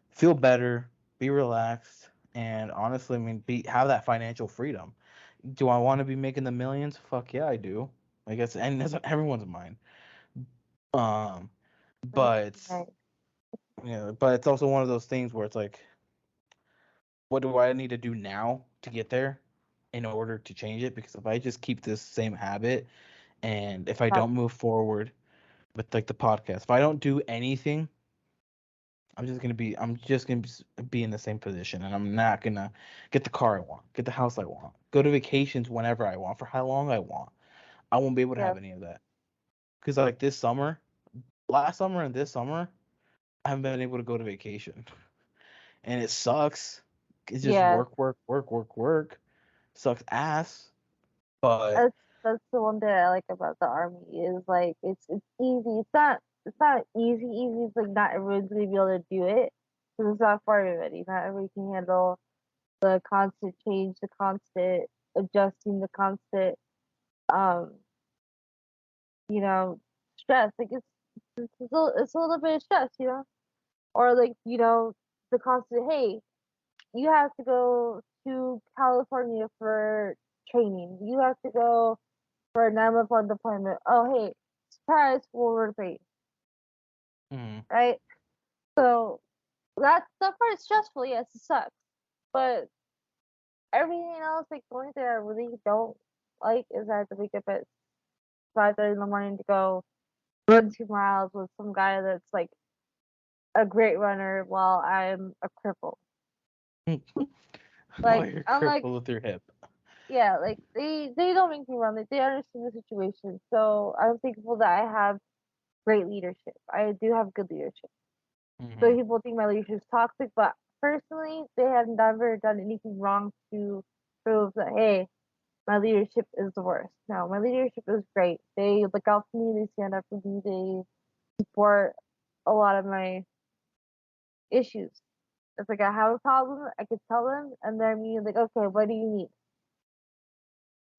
feel better, be relaxed, and honestly, I mean, have that financial freedom. Do I want to be making the millions? Fuck yeah, I do. I guess, and that's on everyone's mind. Um,
Right.
but
Right.
but it's also one of those things where it's like, what do I need to do now to get there in order to change it? Because if I just keep this same habit and if I
Right.
don't move forward with like the podcast, if I don't do anything, I'm just gonna be in the same position, and I'm not gonna get the car I want, get the house I want, go to vacations whenever I want, for how long I want. I won't be able to
Yeah.
have any of that because like this summer, last summer and this summer, I haven't been able to go to vacation, and it sucks. It's just
Yeah.
work, work, work, work, work. Sucks ass, but
That's the one thing I like about the army is like it's easy. It's not easy. It's like not everyone's gonna be able to do it. Because it's not for everybody. Not everybody can handle the constant change, the constant adjusting, the constant um, you know, stress. Like it's a little bit of stress, or like the constant. Hey, you have to go to California for training. You have to go for a 9-month deployment. Oh, hey, surprise, World War III,
mm,
right? So that part's stressful. Yes, it sucks, but everything else, like the only thing I really don't like is I have to wake up at 5:30 in the morning to go run 2 miles with some guy that's like a great runner while I'm a cripple.
while
Like
you're
I'm like,
crippled with your hip.
yeah, like they don't make me run. Like they understand the situation. So I'm thankful that I have great leadership. I do have good leadership. So
Hmm.
people think my leadership is toxic, but personally, they have never done anything wrong to prove that hey, my leadership is the worst. No, my leadership is great. They look out for me. They stand up for me. They support a lot of my issues. If like I have a problem, I could tell them, and they're me like, okay, what do you need?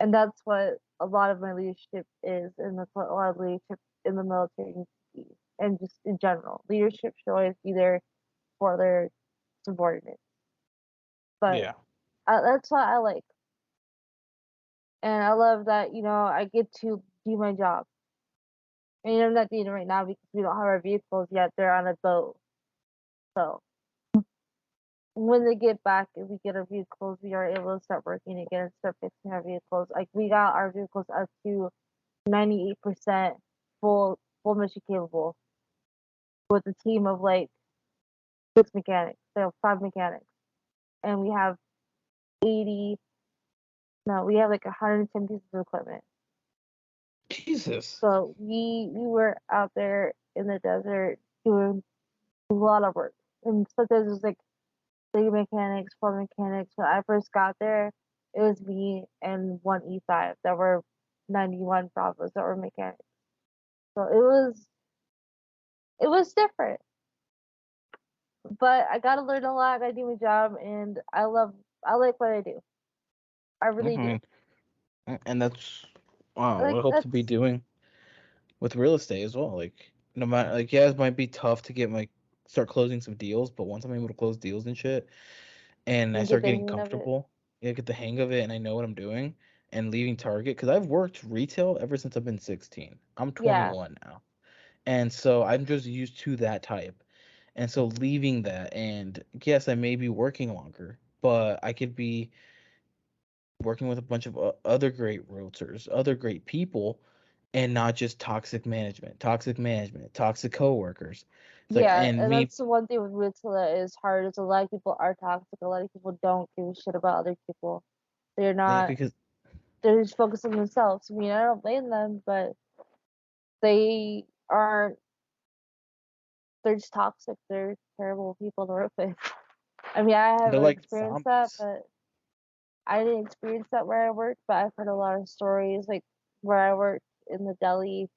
And that's what a lot of my leadership is, and that's what a lot of leadership in the military needs to be, and just in general, leadership should always be there for their subordinates. But
Yeah.
that's what I like, and I love that I get to do my job. I mean, I'm not doing it right now because we don't have our vehicles yet. They're on a boat, so when they get back and we get our vehicles, we are able to start working again and start fixing our vehicles. Like we got our vehicles up to 98% full mission capable with a team of like 6 mechanics. So 5 mechanics. And we have 80 no, we have like 110 pieces of equipment.
Jesus.
So we were out there in the desert doing a lot of work. And sometimes it was like 3 mechanics, 4 mechanics. When I first got there, it was me and one E5 that were 91 Bravos that were mechanics. So it was different, but I got to learn a lot. I got to do my job, and I like what I do. I really do.
Mhm. And that's wow, what
Like
I hope to be
that's
doing with real estate as well. Like no matter like yeah, it might be tough to get start closing some deals, but once I'm able to close deals and shit, and I
you get
start
the
getting
hang of it.
comfortable, yeah, get the hang of it, and I know what I'm doing, and leaving Target because I've worked retail ever since I've been 16. I'm
Yeah,
21 now, and so I'm just used to that type. And so leaving that, and yes, I may be working longer, but I could be working with a bunch of other great realtors, other great people, and not just toxic management, toxic coworkers. It's like,
yeah,
and
and
me,
that's the one thing with retail that is hard. Is a lot of people are toxic. A lot of people don't give a shit about other people. They're
yeah,
not.
because
They're just focused on themselves. I mean, I don't blame them, but they aren't. They're just toxic. They're terrible people to work with. I mean, I
they're
haven't
like
experienced that,
zombies.
but I didn't experience that where I worked. But I've heard a lot of stories, like where I worked in the deli.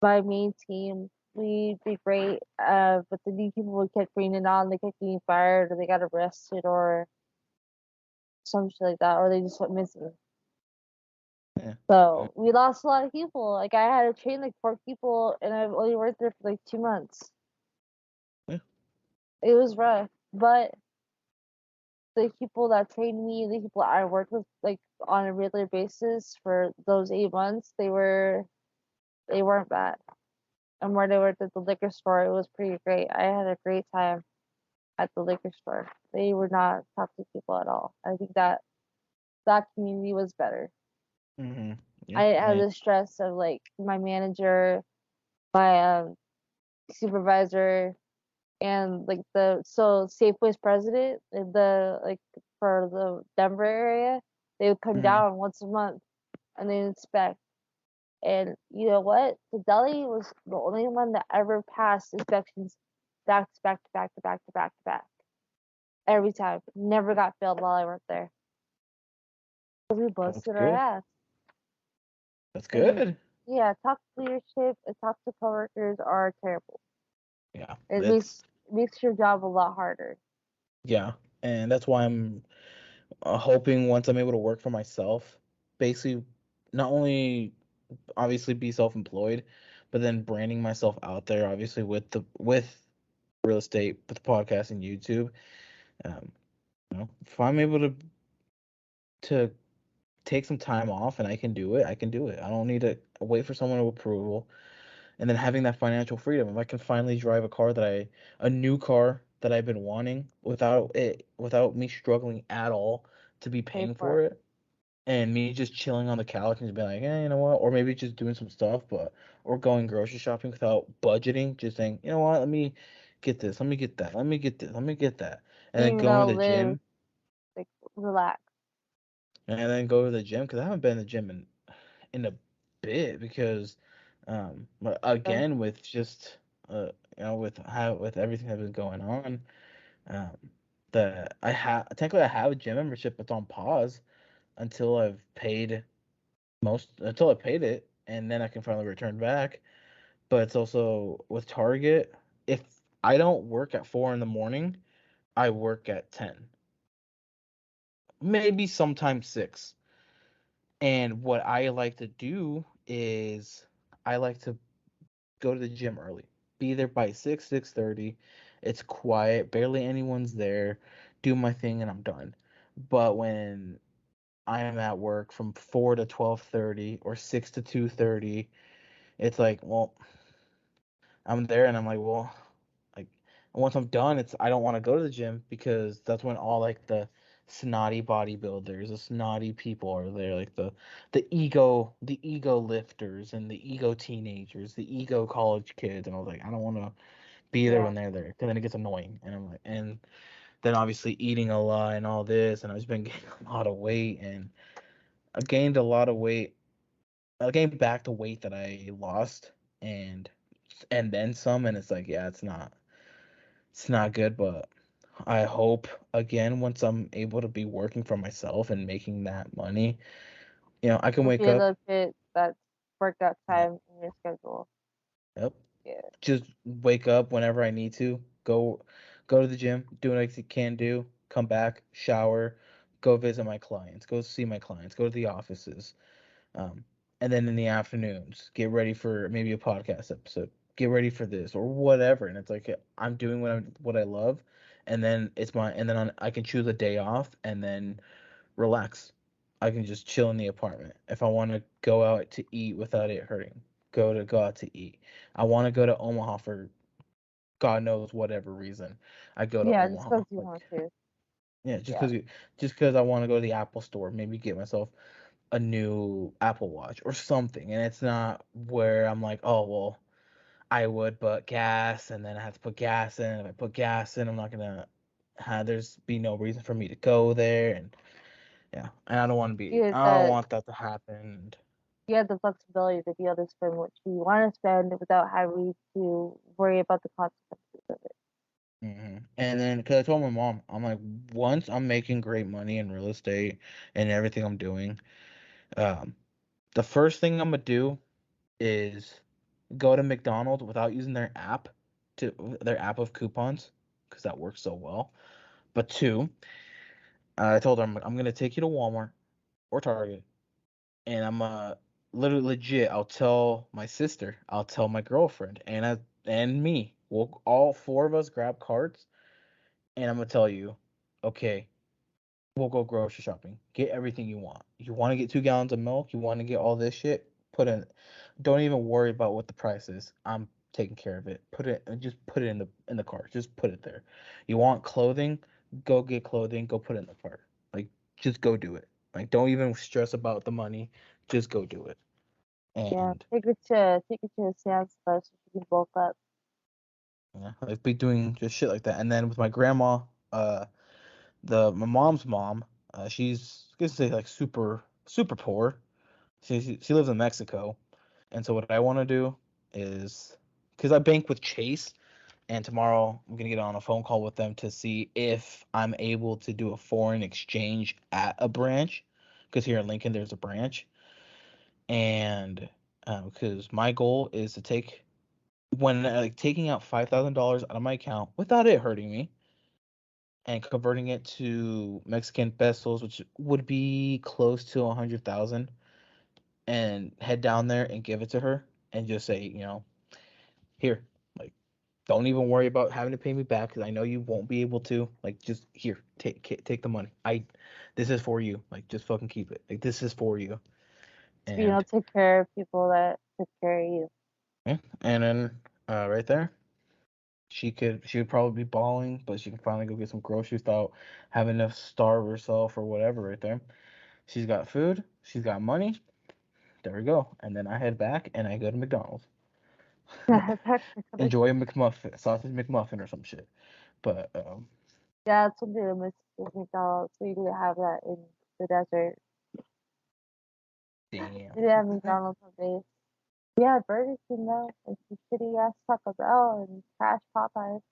My main team, we did great, but the new people we kept bringing on, they kept getting fired, or they got arrested, or some shit like that, or they just went missing.
Yeah,
So we lost a lot of people. Like I had to train like 4 people, and I've only worked there for like 2 months.
yeah,
It was rough, but the people that trained me, the people I worked with, like on a regular basis for those 8 months, they weren't bad. And where they worked at the liquor store, it was pretty great. I had a great time at the liquor store. They were not toxic people at all. I think that community was better.
mm-hmm. Yeah,
I didn't have the stress of like my manager, my supervisor, and like the Safeway's president, the like for the Denver area, they would come
mm-hmm.
down once a month and they'd inspect. And you know what? The deli was the only one that ever passed inspections back to back to back to back to back to back every time. Never got failed while I worked there. We
That's
busted our
good.
ass.
That's
And
good.
yeah, toxic leadership and toxic coworkers are terrible.
Yeah,
It
that's
makes your job a lot harder.
yeah, and that's why I'm hoping once I'm able to work for myself, basically, not only obviously be self-employed, but then branding myself out there, obviously with real estate, with the podcast and YouTube. Um, if I'm able to take some time off and I can do it, I can do it. I don't need to wait for someone to approval. And then having that financial freedom, if I can finally drive a new car that I've been wanting without me struggling at all to be
Pay
paying
for it.
for it, and me just chilling on the couch and just being like, you know what, or maybe just doing some stuff, or going grocery shopping without budgeting, just saying, you know what, let me get this, let me get that, let me get this, let me get that, and
You
then
even
going
gotta
to the
live,
gym,
like relax.
and then go to the gym because I haven't been in the gym in a bit because but
So
again with just with everything that was going on, um that I have technically I have a gym membership that's on pause until I paid it, and then I can finally return back. But it's also with Target, if I don't work at 4 in the morning, I work at 10, maybe sometimes 6. And what I like to do is I like to go to the gym early. Be there by 6, 6:30. It's quiet, barely anyone's there. Do my thing and I'm done. But when I am at work from 4 to 12:30 or 6 to 2:30, it's like, well, I'm there and I'm like, well, like once I'm done, it's I don't want to go to the gym because that's when all like the snotty bodybuilders, the snotty people are there, like the ego lifters and the ego teenagers, the ego college kids, and I was like, I don't want to be there
yeah,
when they're there because then it gets annoying, and I'm like, and then obviously eating a lot and all this, and I've just been gaining a lot of weight, and I gained a lot of weight. I gained back the weight that I lost, and then some, and it's like, yeah, it's not good, but I hope again once I'm able to be working for myself and making that money, I can
you'll
wake
be in
up.
a pit that's workout
Yeah.
time in your schedule.
Yep.
Yeah.
Just wake up whenever I need to. Go to the gym, do what I can do, come back, shower, go visit my clients, go see my clients, go to the offices. Um, and then in the afternoons, get ready for maybe a podcast episode. Get ready for this or whatever. And it's like I'm doing what I love, and then I can choose a day off and then relax. I can just chill in the apartment. If I want to go out to eat without it hurting, go out to eat. I want to go to Omaha for God knows whatever reason. I go to
Yeah, just
Omaha.
because you want to.
Yeah,
Yeah.
just because I want to go to the Apple store, maybe get myself a new Apple Watch or something. And it's not where I'm like, oh well, I would, but gas, and then I have to put gas in. If I put gas in, I'm not gonna have there's be no reason for me to go there, and yeah, and
You had
I don't
the
want that to happen.
you had the flexibility to be able to spend what you want to spend without having to worry about the consequences of it.
And then, because I told my mom, I'm like, once I'm making great money in real estate and everything I'm doing, um, the first thing I'm gonna do is go to McDonald's without using their app of coupons, because that works so well. But two, I told her I'm gonna take you to Walmart or Target, and I'm literally legit. I'll tell my sister, I'll tell my girlfriend, and me. We'll all four of us grab carts, and I'm gonna tell you, okay, we'll go grocery shopping. Get everything you want. You want to get 2 gallons of milk? You want to get all this shit? Put in. Don't even worry about what the price is. I'm taking care of it. Just put it in the cart. Just put it there. You want clothing? Go get clothing. Go put it in the cart. Like, just go do it. Like, don't even stress about the money. Just go do it.
Yeah,
And
take it to a Sam's Club so you can bulk up.
yeah, like be doing just shit like that. And then with my grandma, my mom's mom, she's I guess say like super poor. She lives in Mexico, and so what I want to do is because I bank with Chase, and tomorrow I'm gonna get on a phone call with them to see if I'm able to do a foreign exchange at a branch, because here in Lincoln there's a branch, and because my goal is to take when like taking out $5,000 out of my account without it hurting me and converting it to Mexican pesos, which would be close to 100,000, and head down there and give it to her and just say, here, like, don't even worry about having to pay me back because I know you won't be able to. Like, just here, take the money. This is for you. Like, just fucking keep it. Like, this is for you. And
Take care of people that took care of you.
yeah, and then right there, she would probably be bawling, but she can finally go get some groceries without having to starve herself or whatever. Right there, she's got food, she's got money. There we go. And then I head back and I go to McDonald's.
Technically.
Enjoy a McMuffin, sausage McMuffin or some shit. But
Yeah, that's one thing I miss with McDonald's. We didn't have that in the desert.
damn.
We didn't have McDonald's on base. We had Burger King though, and some shitty ass Taco Bell and trash Popeyes.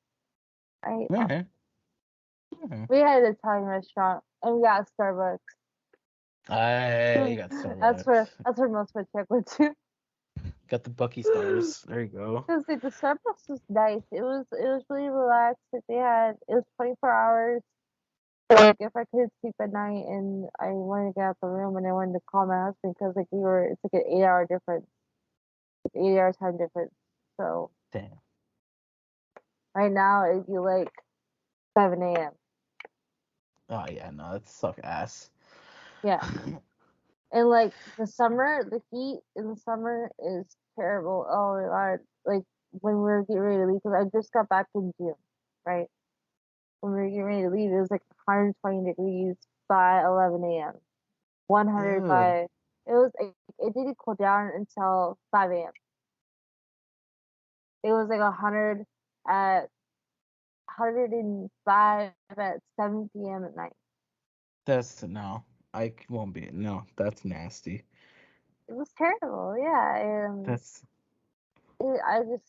I hate Popeyes.
Yeah. Mhm.
We had an Italian restaurant and we got Starbucks.
You got
That's where
Starbucks.
most of my check went to.
Got the Bucky stars. There you go.
Cause like, the Starbucks was nice. It was really relaxed. Like it was 24 hours. Like if I could sleep at night and I wanted to get out the room and I wanted to call my husband because it's like an 8 hour difference, 8 hour time difference. So
Damn.
right now it'd be like 7 a.m.
Oh yeah, no, that suck ass.
Yeah. And like the heat in the summer is terrible. Oh my god! Like when we were getting ready to leave, because I just got back in June, right? When we were getting ready to leave, it was like 120 degrees by 11 a.m. 100
Ew.
by it didn't cool down until 5 a.m. It was like 100 at 105 at 7 p.m. at night.
That's no. Won't be. No, that's nasty.
It was terrible. Yeah, and
That's
I just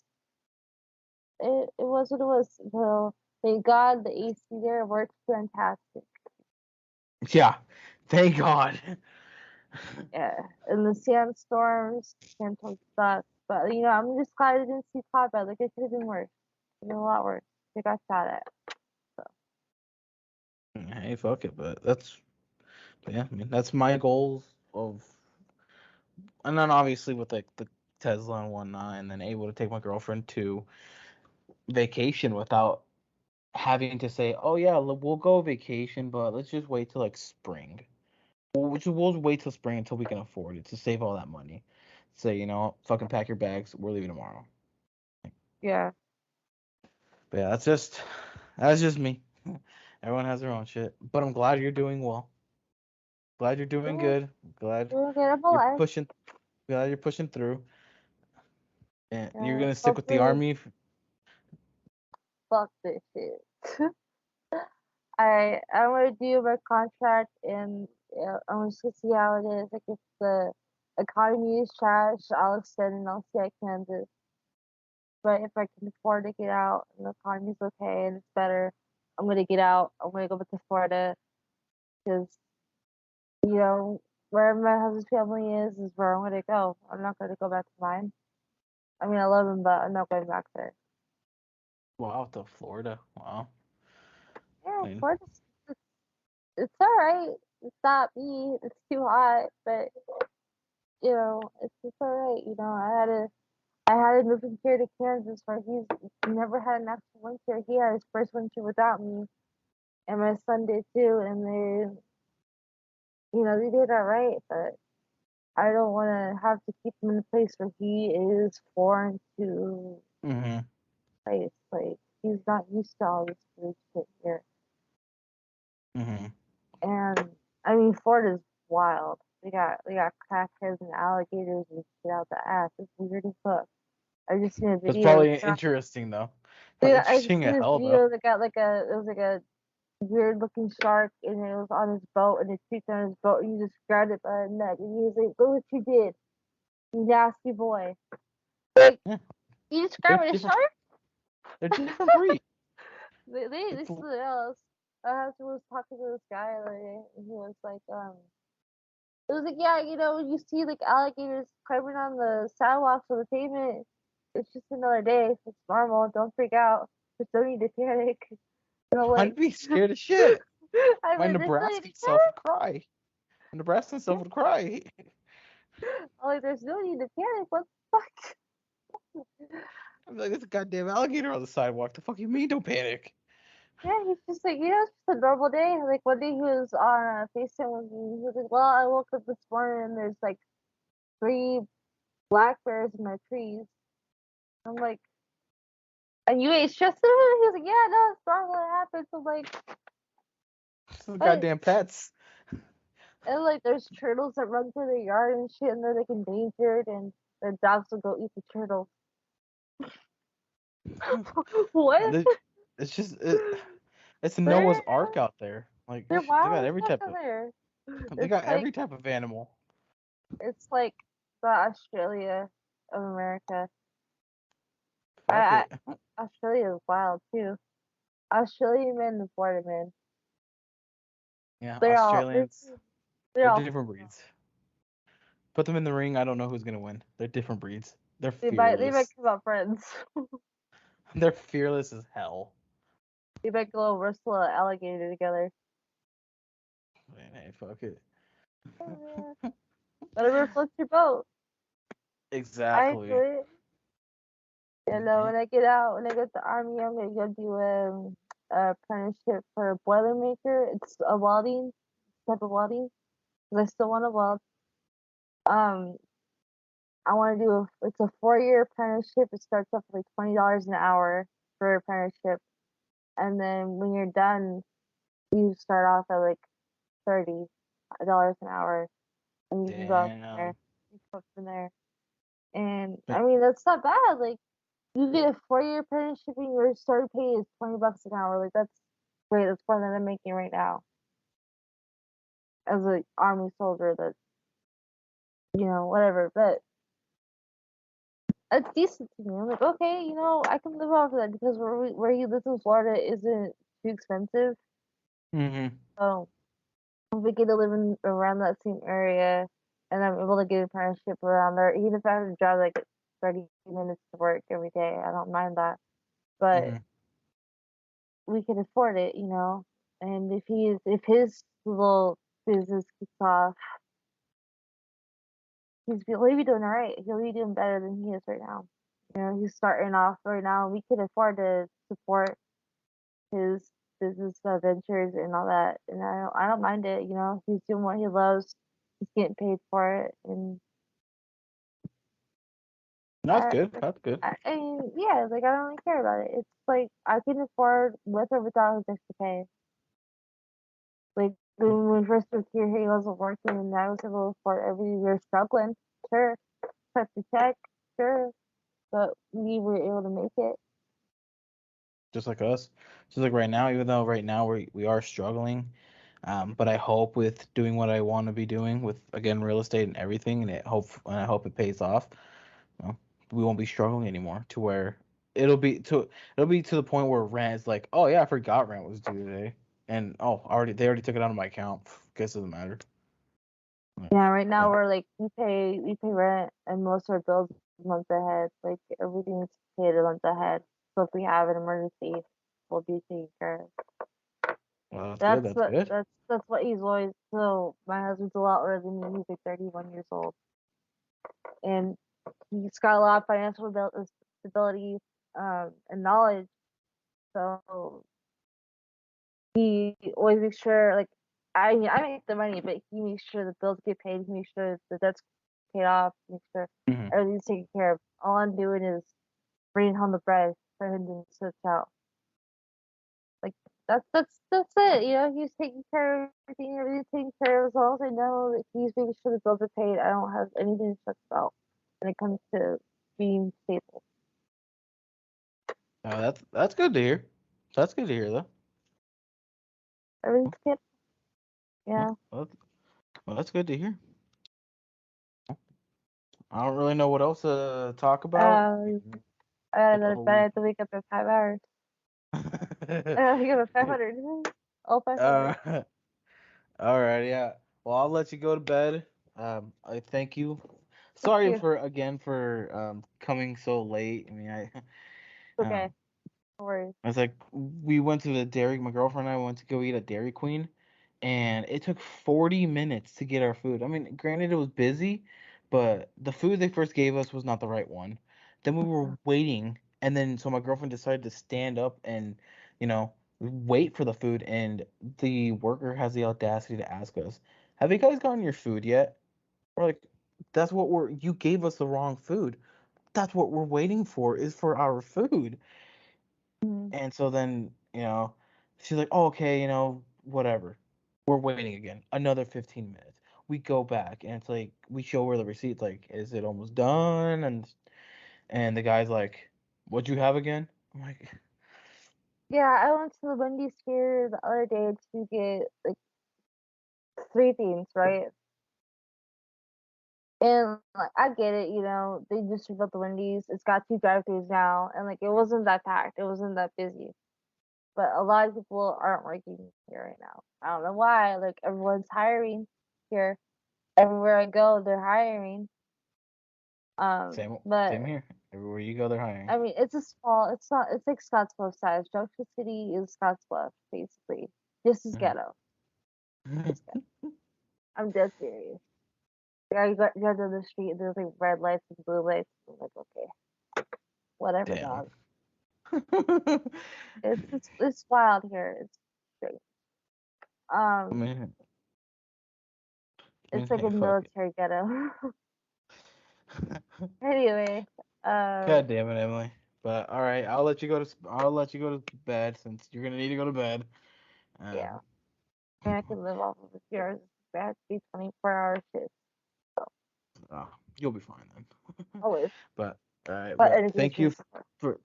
it was what it was. Well, thank God the AC there works fantastic.
yeah. Thank God.
Yeah, and the sandstorms, totally suck. But I'm just glad I didn't see combat. Like it could have been worse. It could have been a lot worse. They got shot at. So
Hey, fuck it, but yeah, I mean that's my goals of, and then obviously with like the Tesla and whatnot, and then able to take my girlfriend to vacation without having to say, oh yeah, we'll go vacation, but let's just wait till like spring. We'll wait till spring until we can afford it to save all that money. Say, fucking pack your bags, we're leaving tomorrow.
yeah.
But yeah, that's just me. Everyone has their own shit. But I'm glad you're doing well. Glad you're doing
Yeah,
good. Glad
doing good. I'm
you're
alive.
pushing. Glad you're pushing through. And you're
Yeah,
gonna stick with the
hopefully,
army.
fuck this shit. I'm gonna do my contract and I'm just gonna see how it is. Like if the economy is trash, I'll extend and I'll stay at Kansas. But if I can afford to get out and the economy's okay and it's better, I'm gonna get out. I'm gonna go back to Florida because you know where my husband's family is where I'm gonna go. I'm not gonna go back to mine. I mean, I love him, but I'm not going back there.
Wow, to Florida. Wow.
Yeah,
I mean,
Florida's it's all right. It's not me. It's too hot, but it's all right. I had to move him here to Kansas where he's never had an actual winter. He had his first winter without me, and my son did too. And they did all right, but I don't want to have to keep him in a place where he is foreign to
mhm,
place. Like he's not used to all this food shit here.
mhm.
And I mean, Florida's wild. They got crackheads and alligators and shit out the ass. It's weird as fuck. I just seen a
That's
video.
probably interesting though. Probably
I just
interesting
seen
as
this
hell though.
video that got it was like a weird looking shark and it was on his boat and it tweaked on his boat and he just grabbed it by the neck and he was like, "Look what you did, you nasty boy." Like
Yeah,
you
they're
describing a
different.
shark?
They're different breed.
They
It's
something else. I was talking to this guy the other day and he was like, it was like, yeah, you see like alligators climbing on the sidewalks or the pavement. It's just another day. It's normal. Don't freak out. Just don't need to panic.
I'd
Like,
be scared of shit.
I
My
mean, there's no need to
Nebraskan self would cry. My Nebraskan self would cry.
panic. Like, there's no need to panic. What the fuck?
I'm like, there's a goddamn alligator on the sidewalk. The fuck you mean? Don't panic.
Yeah, he's just like, it's just a normal day. Like, one day he was on FaceTime with me. He was like, well, I woke up this morning and there's like three black bears in my trees. I'm like, and you ain't stressed about it? He was like, yeah, no, it's normal. It happens. I'm like,
Some
but
goddamn pets.
and like there's turtles that run through the yard and shit, and they're like endangered, and the dogs will go eat the turtles. What?
It's just it's
They're
Noah's Ark out there. Like
they're
they got
wild as
every
fuck
type
out
of
there.
they
It's
got
like
every type of animal.
it's like the Australia of America.
Fuck
I
it.
Australia is wild too. Australian men and Florida men.
Yeah,
They're all they're,
Australians,
they're
they're
all
different breeds. Put them in the ring, I don't know who's gonna win. They're different breeds. They're
they might
fearless.
come out friends.
They're fearless as hell.
They might go wrestle an alligator together.
Man, hey, fuck it.
Whatever floats your boat. I
Exactly.
enjoy it.
Yeah.
When I get out, when I get to the army, I'm gonna go do a apprenticeship for a boilermaker. It's a welding type of welding. 'Cause I still want to weld. Um, I want to do it's a 4 year apprenticeship. It starts off with like $20 an hour for apprenticeship, and then when you're done, you start off at like $30 an hour, and you can go up from there.
Damn.
You go up from there, and I
Man,
mean that's not bad. Like you get a 4 year apprenticeship and your starting pay is $20 an hour. Like that's great. That's more than I'm making right now as an army soldier. That whatever. But it's decent to me. I'm like, okay, I can live off of that because where he lives in Florida isn't too expensive.
mm-hmm.
So if we get to live in around that same area, and I'm able to get apprenticeship around there. Even if I have to drive like 30 minutes to work every day, I don't mind that. But
Mhm.
we can afford it, And if his little business kicks off, he'll be doing all right. He'll be doing better than he is right now. He's starting off right now. We can afford to support his business ventures and all that, and I don't mind it. He's doing what he loves. He's getting paid for it, and
That's
I,
good. That's good.
I mean, yeah, like I don't really care about it. It's like I can afford with or without his extra pay. Like when we first moved here, he wasn't working, and I was able to afford every year struggling. Sure, check to check, sure, but we were able to make it.
Just like us. Just like right now, even though right now we are struggling, but I hope with doing what I want to be doing with again real estate and everything, and I hope it pays off. Well, we won't be struggling anymore to where it'll be to the point where rent is like, oh yeah, I forgot rent was due today, and they already took it out of my account. Guess it doesn't matter.
Yeah, right now
Yeah.
we're like we pay rent and most of our bills a month ahead. Like everything's paid a month ahead. So if we have an emergency, we'll be taken care of.
Well, that's good.
That's
That's
what
good.
that's what he's always. So my husband's a lot older than me. He's like 31 years old, and he's got a lot of financial stability and knowledge. So he always makes sure, like, I make the money, but he makes sure the bills get paid. He makes sure the debt's paid off. He makes sure
Hmm.
everything's taken care of. All I'm doing is bringing home the bread for him to switch out. Like that's it. He's taking care of everything. Everything's taken care of. As long as I know that he's making sure the bills are paid, I don't have anything to stress about when it comes to being stable.
That's good to hear. That's good to hear though.
Everything's good.
Well,
Yeah.
that's good to hear. I don't really know what else to talk about.
Um. Another bed. I
Oh.
have to wake up in 5 hours. I give it 500. All 500.
uh, all right, yeah. Well, I'll let you go to bed. I thank you.
Thank
Sorry
you.
for again for coming so late. I mean,
It's okay.
um
No worries.
I was like, we went to the Dairy. My girlfriend and I went to go eat at Dairy Queen, and it took 40 minutes to get our food. I mean, granted, it was busy, but the food they first gave us was not the right one. Then we were waiting, and then so my girlfriend decided to stand up and, you know, wait for the food, and the worker has the audacity to ask us, "Have you guys gotten your food yet?" We're like, you gave us the wrong food. That's what we're waiting for is for our food.
Mhm.
And so then, she's like, oh, okay, whatever. We're waiting again. Another 15 minutes. We go back and it's like we show her the receipt, like, is it almost done? And the guy's like, what'd you have again? I'm like,
Yeah, I went to the Wendy's here the other day to get like three things, right? And like I get it, they just rebuilt the Wendy's. It's got two drive-throughs now, and like it wasn't that packed. It wasn't that busy. But a lot of people aren't working here right now. I don't know why. Like everyone's hiring here. Everywhere I go, they're hiring.
same
But
here. Everywhere you go, they're hiring.
I mean, it's like Scottsbluff size. Junction City is Scottsbluff, basically. This is ghetto. It's ghetto. I'm dead serious. Yeah, you go down the street, and there's like red lights and blue lights. I'm like, okay, whatever,
Damn.
dog. It's wild here. It's great.
I
Um,
mean,
it's like
hey,
a
fuck
military ghetto.
it.
Anyway,
God damn it, Emily. But all right, I'll let you go to bed since you're gonna need to go to bed.
yeah,
Um,
and I can live off of a few hours. It has to be 24-hour shifts. So
oh, you'll be fine then.
always,
But all right,
but
but
anything changes.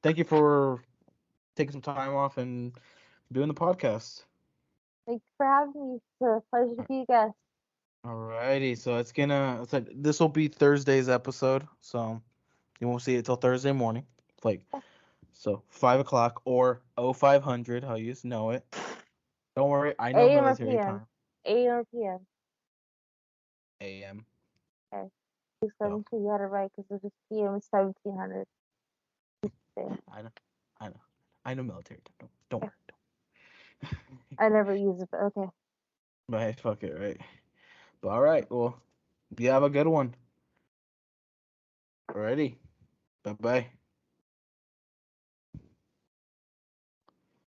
thank you for taking some time off and doing the podcast.
Thanks for having me. It's a pleasure to be a guest.
Alrighty, so it's like this will be Thursday's episode, so you won't see it till Thursday morning. Like so 5 o'clock or 0500, how you just know it. Don't worry, I know
AM or
military
PM?
time.
AM or PM?
AM.
Okay. Just
So,
making sure you had it right because if it's PM, it's 1700.
I know, I know, I know military. Don't worry.
I never use it, but okay.
But hey, fuck it, right? But all right, well, you have a good one. Alrighty, bye bye.